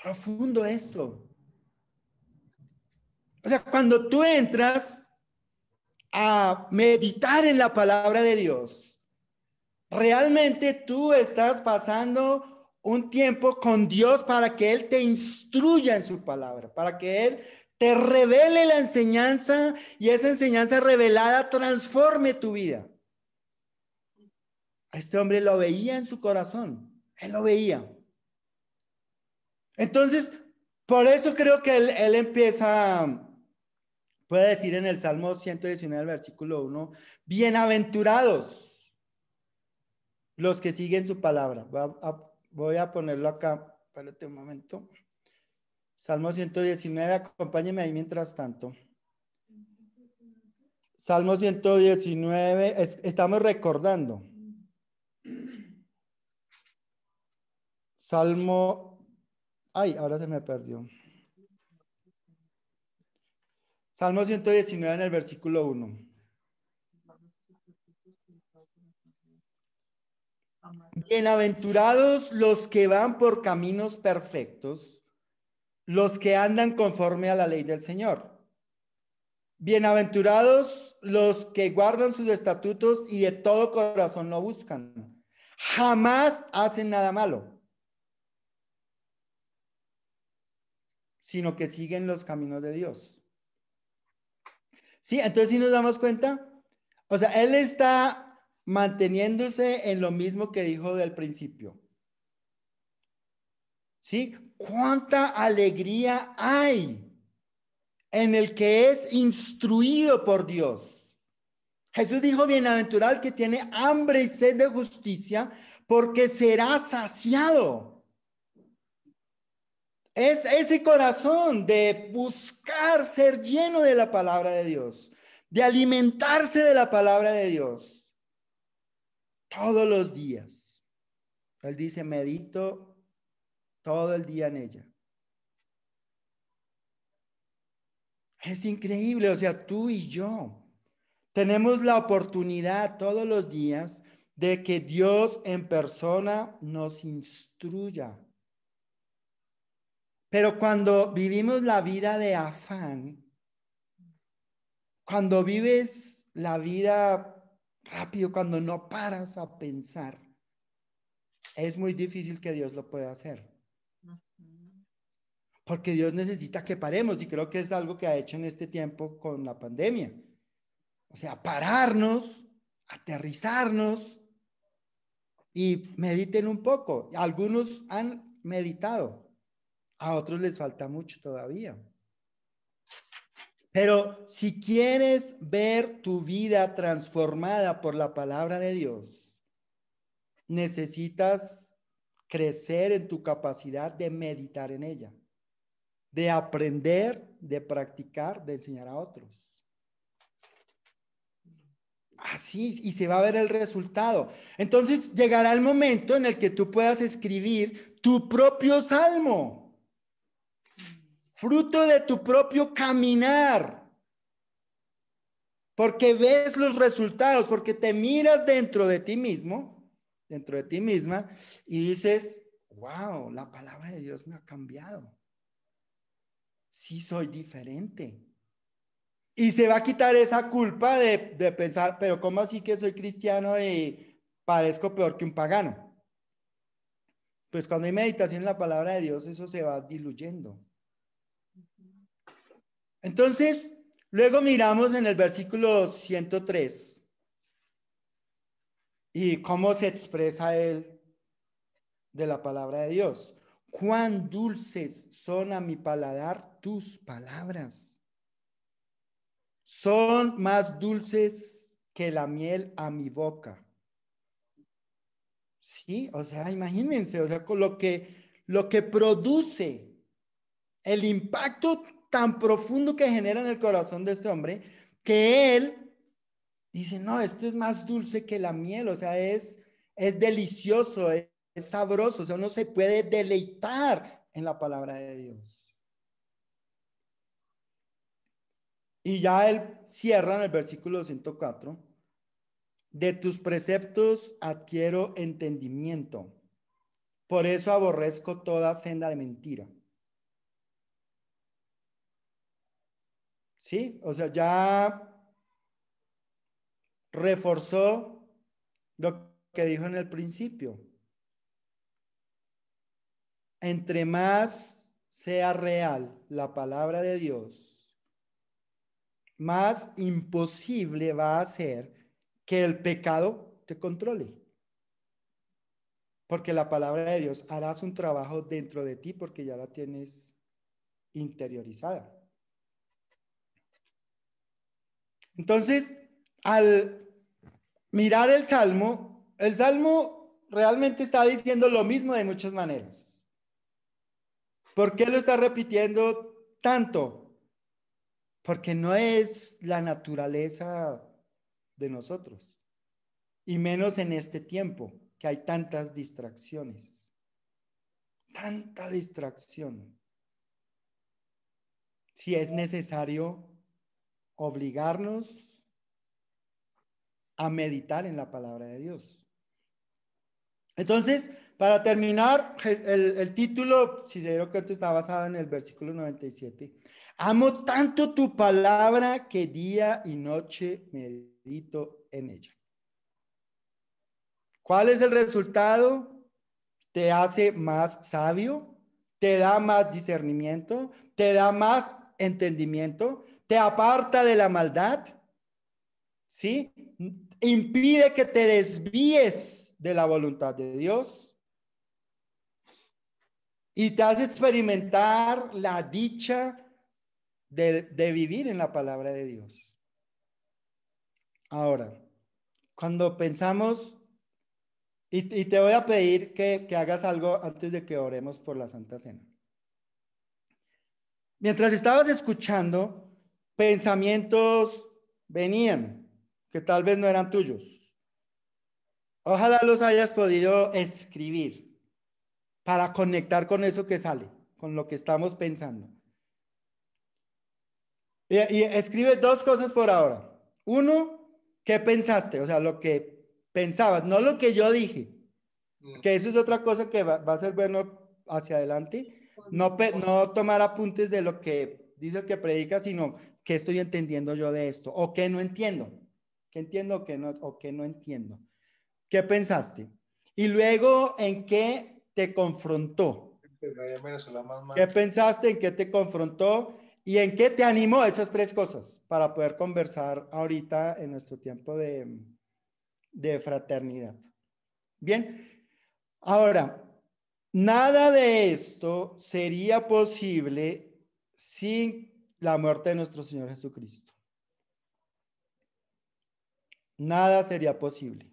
Profundo esto. O sea, cuando tú entras a meditar en la palabra de Dios, realmente tú estás pasando un tiempo con Dios para que Él te instruya en su palabra, para que Él te revele la enseñanza y esa enseñanza revelada transforme tu vida. Este hombre lo veía en su corazón, él lo veía. Entonces, por eso creo que él empieza, puede decir en el Salmo 119, versículo 1, bienaventurados los que siguen su palabra. Voy a ponerlo acá, espérate un momento. Salmo 119, acompáñeme ahí mientras tanto. Salmo 119, estamos recordando. Salmo, ay, ahora se me perdió. Salmo 119 en el versículo 1. Bienaventurados los que van por caminos perfectos, los que andan conforme a la ley del Señor. Bienaventurados los que guardan sus estatutos y de todo corazón lo buscan. Jamás hacen nada malo, sino que siguen los caminos de Dios. Sí, entonces si nos damos cuenta, o sea, él está manteniéndose en lo mismo que dijo del principio. ¿Sí? ¿Cuánta alegría hay en el que es instruido por Dios? Jesús dijo, bienaventurado el que tiene hambre y sed de justicia, porque será saciado. Es ese corazón de buscar ser lleno de la palabra de Dios, de alimentarse de la palabra de Dios todos los días. Él dice, medito todo el día en ella. Es increíble, o sea, tú y yo tenemos la oportunidad todos los días de que Dios en persona nos instruya. Pero cuando vivimos la vida de afán, cuando vives la vida rápido, cuando no paras a pensar, es muy difícil que Dios lo pueda hacer. Porque Dios necesita que paremos y creo que es algo que ha hecho en este tiempo con la pandemia. O sea, pararnos, aterrizarnos y mediten un poco. Algunos han meditado, a otros les falta mucho todavía. Pero si quieres ver tu vida transformada por la palabra de Dios, necesitas crecer en tu capacidad de meditar en ella, de aprender, de practicar, de enseñar a otros. Así, y se va a ver el resultado. Entonces llegará el momento en el que tú puedas escribir tu propio salmo, fruto de tu propio caminar, porque ves los resultados, porque te miras dentro de ti mismo, dentro de ti misma, y dices, wow, la palabra de Dios me ha cambiado. Sí soy diferente. Y se va a quitar esa culpa de pensar, pero ¿cómo así que soy cristiano y parezco peor que un pagano? Pues cuando hay meditación en la palabra de Dios, eso se va diluyendo. Entonces, luego miramos en el versículo 103 y cómo se expresa él de la palabra de Dios. Cuán dulces son a mi paladar tus palabras. Son más dulces que la miel a mi boca. Sí, o sea, imagínense, o sea, con lo que produce el impacto tan profundo que genera en el corazón de este hombre, que él dice, no, esto es más dulce que la miel, o sea, es delicioso, es sabroso, o sea, uno se puede deleitar en la palabra de Dios. Y ya él cierra en el versículo 104, de tus preceptos adquiero entendimiento, por eso aborrezco toda senda de mentira. ¿Sí? O sea, ya reforzó lo que dijo en el principio. Entre más sea real la palabra de Dios, más imposible va a ser que el pecado te controle. Porque la palabra de Dios harás un trabajo dentro de ti porque ya la tienes interiorizada. Entonces, al mirar el Salmo realmente está diciendo lo mismo de muchas maneras. ¿Por qué lo está repitiendo tanto? Porque no es la naturaleza de nosotros, y menos en este tiempo que hay tantas distracciones, tanta distracción. Si es necesario obligarnos a meditar en la palabra de Dios. Entonces, para terminar, el título, si se dieron cuenta, está basado en el versículo 97. Amo tanto tu palabra que día y noche medito en ella. ¿Cuál es el resultado? Te hace más sabio, te da más discernimiento, te da más entendimiento, te aparta de la maldad, ¿sí? Impide que te desvíes de la voluntad de Dios y te hace experimentar la dicha de vivir en la palabra de Dios. Ahora, cuando pensamos, y te voy a pedir que hagas algo antes de que oremos por la Santa Cena. Mientras estabas escuchando, pensamientos venían, que tal vez no eran tuyos. Ojalá los hayas podido escribir para conectar con eso que sale, con lo que estamos pensando. Y escribe dos cosas por ahora. Uno, ¿qué pensaste? O sea, lo que pensabas, no lo que yo dije, que eso es otra cosa que va a ser bueno hacia adelante. No tomar apuntes de lo que dice el que predica, sino qué estoy entendiendo yo de esto, o qué no entiendo. ¿Qué entiendo o qué no entiendo? ¿Qué pensaste? Y luego, ¿en qué te confrontó? ¿Qué pensaste? ¿En qué te confrontó? ¿Y en qué te animó? Esas tres cosas para poder conversar ahorita en nuestro tiempo de fraternidad. Bien, ahora, nada de esto sería posible sin la muerte de nuestro Señor Jesucristo. Nada sería posible.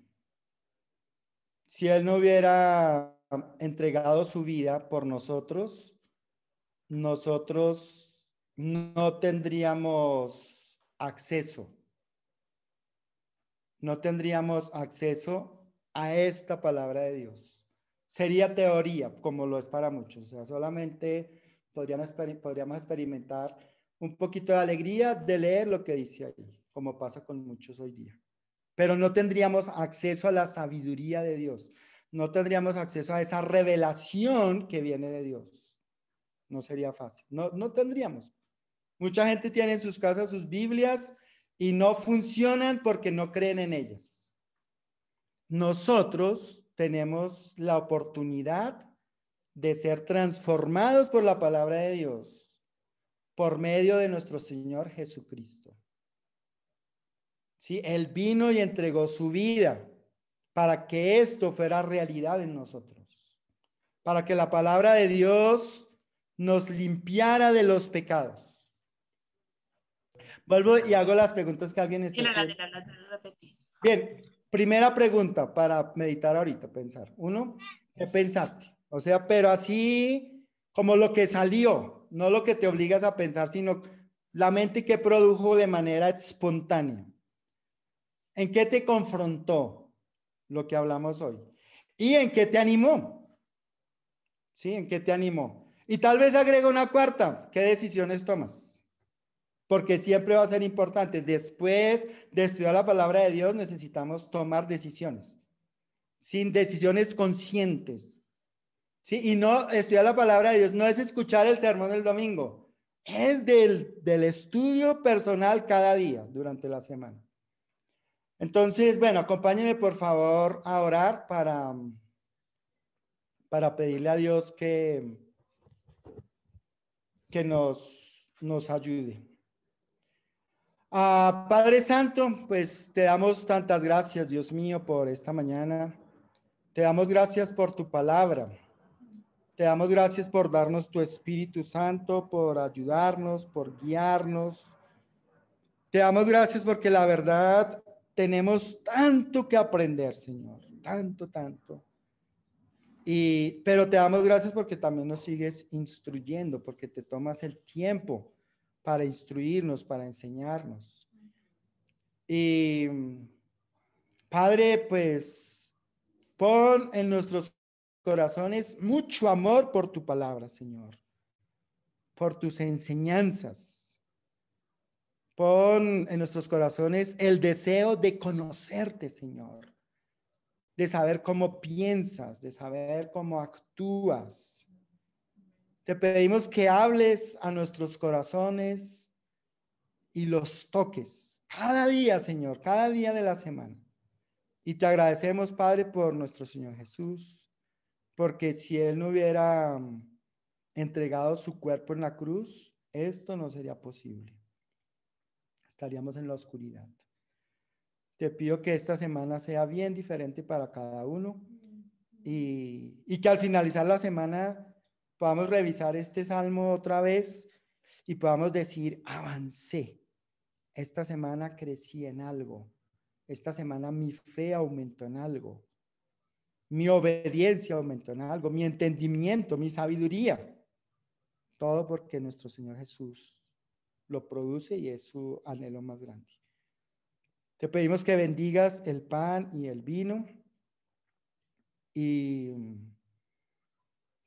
Si Él no hubiera entregado su vida por nosotros, nosotros no tendríamos acceso. No tendríamos acceso a esta palabra de Dios. Sería teoría, como lo es para muchos. O sea, solamente podríamos experimentar un poquito de alegría de leer lo que dice ahí, como pasa con muchos hoy día. Pero no tendríamos acceso a la sabiduría de Dios. No tendríamos acceso a esa revelación que viene de Dios. No sería fácil. No tendríamos. Mucha gente tiene en sus casas sus Biblias y no funcionan porque no creen en ellas. Nosotros tenemos la oportunidad de ser transformados por la palabra de Dios por medio de nuestro Señor Jesucristo. ¿Sí? Él vino y entregó su vida para que esto fuera realidad en nosotros, para que la palabra de Dios nos limpiara de los pecados. Vuelvo y hago las preguntas que alguien está haciendo. Bien, primera pregunta para meditar ahorita, pensar. Uno, ¿qué pensaste? O sea, pero así como lo que salió, no lo que te obligas a pensar, sino la mente que produjo de manera espontánea. ¿En qué te confrontó lo que hablamos hoy? ¿Y en qué te animó? ¿Sí? ¿En qué te animó? Y tal vez agrega una cuarta. ¿Qué decisiones tomas? Porque siempre va a ser importante. Después de estudiar la palabra de Dios, necesitamos tomar decisiones. Sin decisiones conscientes. ¿Sí? Y no estudiar la palabra de Dios no es escuchar el sermón del domingo. es del estudio personal cada día durante la semana. Entonces, bueno, acompáñenme por favor a orar para pedirle a Dios que nos ayude. Padre Santo, pues te damos tantas gracias, Dios mío, por esta mañana. Te damos gracias por tu palabra. Te damos gracias por darnos tu Espíritu Santo, por ayudarnos, por guiarnos. Te damos gracias porque la verdad tenemos tanto que aprender, Señor. Tanto. Pero te damos gracias porque también nos sigues instruyendo, porque te tomas el tiempo para instruirnos, para enseñarnos. Y Padre, pues pon en nuestros corazones mucho amor por tu palabra, Señor, por tus enseñanzas. Pon en nuestros corazones el deseo de conocerte, Señor, de saber cómo piensas, de saber cómo actúas. Te pedimos que hables a nuestros corazones y los toques cada día, Señor, cada día de la semana. Y te agradecemos, Padre, por nuestro Señor Jesús, porque si Él no hubiera entregado su cuerpo en la cruz, esto no sería posible. Estaríamos en la oscuridad. Te pido que esta semana sea bien diferente para cada uno y que al finalizar la semana podamos revisar este salmo otra vez y podamos decir, avancé. Esta semana crecí en algo. Esta semana mi fe aumentó en algo. Mi obediencia aumentó en algo. Mi entendimiento, mi sabiduría. Todo porque nuestro Señor Jesús lo produce y es su anhelo más grande. Te pedimos que bendigas el pan y el vino y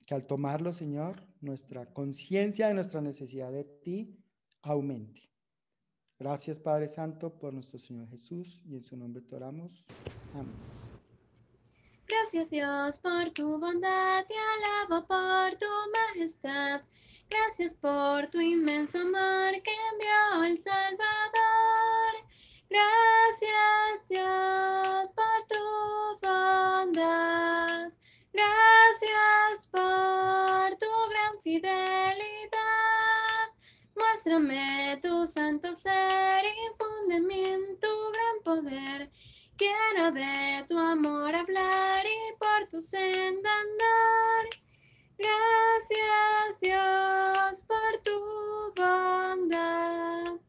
que al tomarlo, Señor, nuestra conciencia de nuestra necesidad de ti aumente. Gracias, Padre Santo, por nuestro Señor Jesús, y en su nombre te oramos. Amén. Gracias, Dios, por tu bondad, te alabo por tu majestad. Gracias por tu inmenso amor que envió el Salvador. Gracias, Dios, por tu bondad. Gracias por tu gran fidelidad. Muéstrame tu santo ser, infúndeme en tu gran poder. Quiero de tu amor hablar y por tu senda andar. Gracias, Dios, por tu bondad.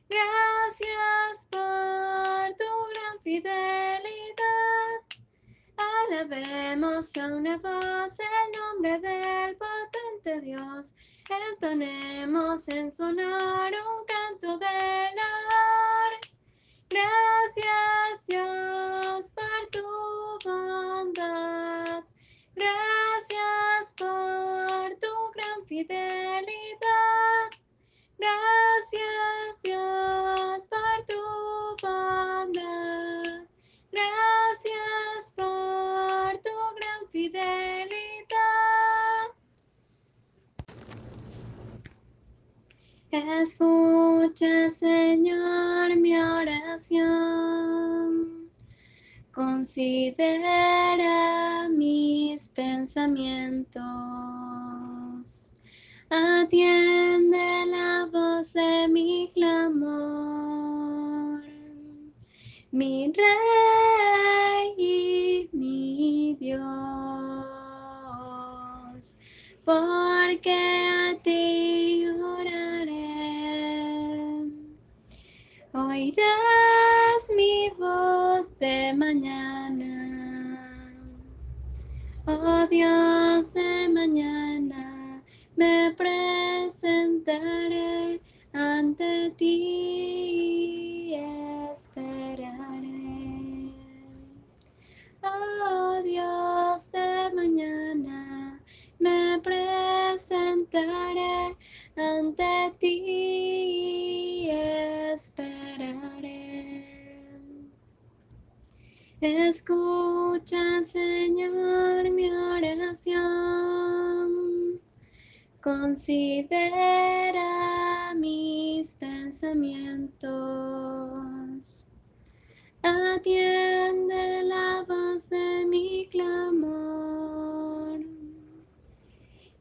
Gracias por tu gran fidelidad. Alabemos a una voz el nombre del potente Dios. Entonemos en su honor un canto de loor. Gracias, Dios, por tu bondad. Gracias por tu gran fidelidad. Gracias, Dios, por tu bondad. Gracias por tu gran fidelidad. Escucha, Señor, mi oración. Considera mis pensamientos. Atiende la voz de mi clamor. Mi Rey y mi Dios, porque a ti oraré. Oirás mi voz de mañana, oh Dios de mañana, me presentaré ante ti, esperaré. Oh Dios de mañana, me presentaré ante ti, esperaré. Escucha, Señor, mi oración. Considera mis pensamientos. Atiende la voz de mi clamor,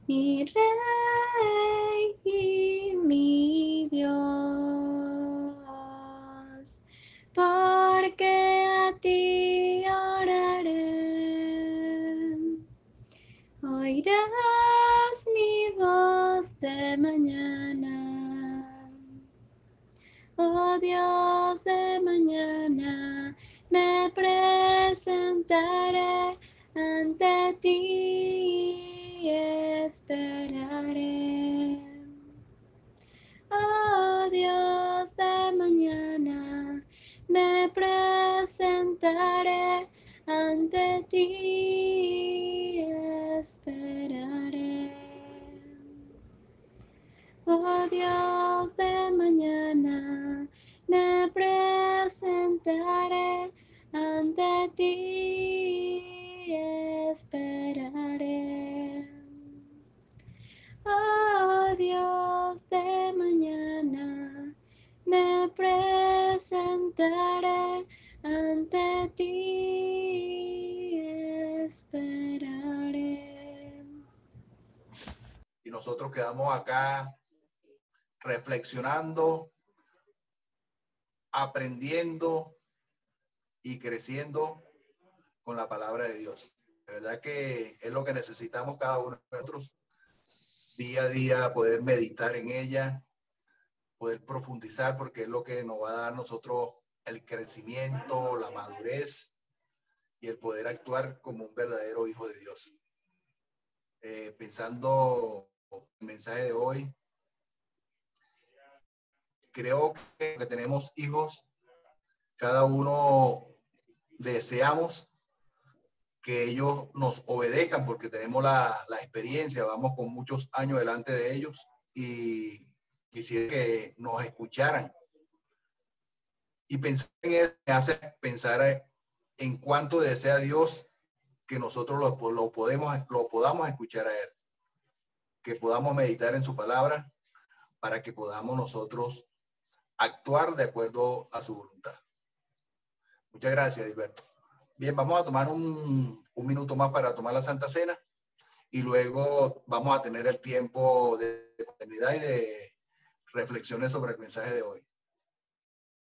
mi Rey y mi Dios, porque a ti oraré. Oirás mi voz de mañana. Oh Dios de mañana, me presentaré ante ti y esperaré. Oh Dios de mañana, me presentaré ante ti y esperaré. Oh Dios de mañana, me presentaré ante ti y esperaré. Oh Dios de mañana, me presentaré ante ti y esperaré. Y nosotros quedamos acá reflexionando, aprendiendo y creciendo con la palabra de Dios. De verdad que es lo que necesitamos cada uno de nosotros, día a día, poder meditar en ella, poder profundizar, porque es lo que nos va a dar a nosotros el crecimiento, la madurez y el poder actuar como un verdadero hijo de Dios. Pensando el mensaje de hoy, creo que tenemos hijos, cada uno deseamos que ellos nos obedezcan porque tenemos la experiencia, vamos con muchos años delante de ellos y quisiera que nos escucharan. Y pensar en eso me hace pensar en cuánto desea Dios que nosotros lo podamos escuchar a Él, que podamos meditar en su palabra para que podamos nosotros actuar de acuerdo a su voluntad. Muchas gracias, Edilberto. Bien, vamos a tomar un minuto más para tomar la Santa Cena y luego vamos a tener el tiempo de eternidad y de reflexiones sobre el mensaje de hoy.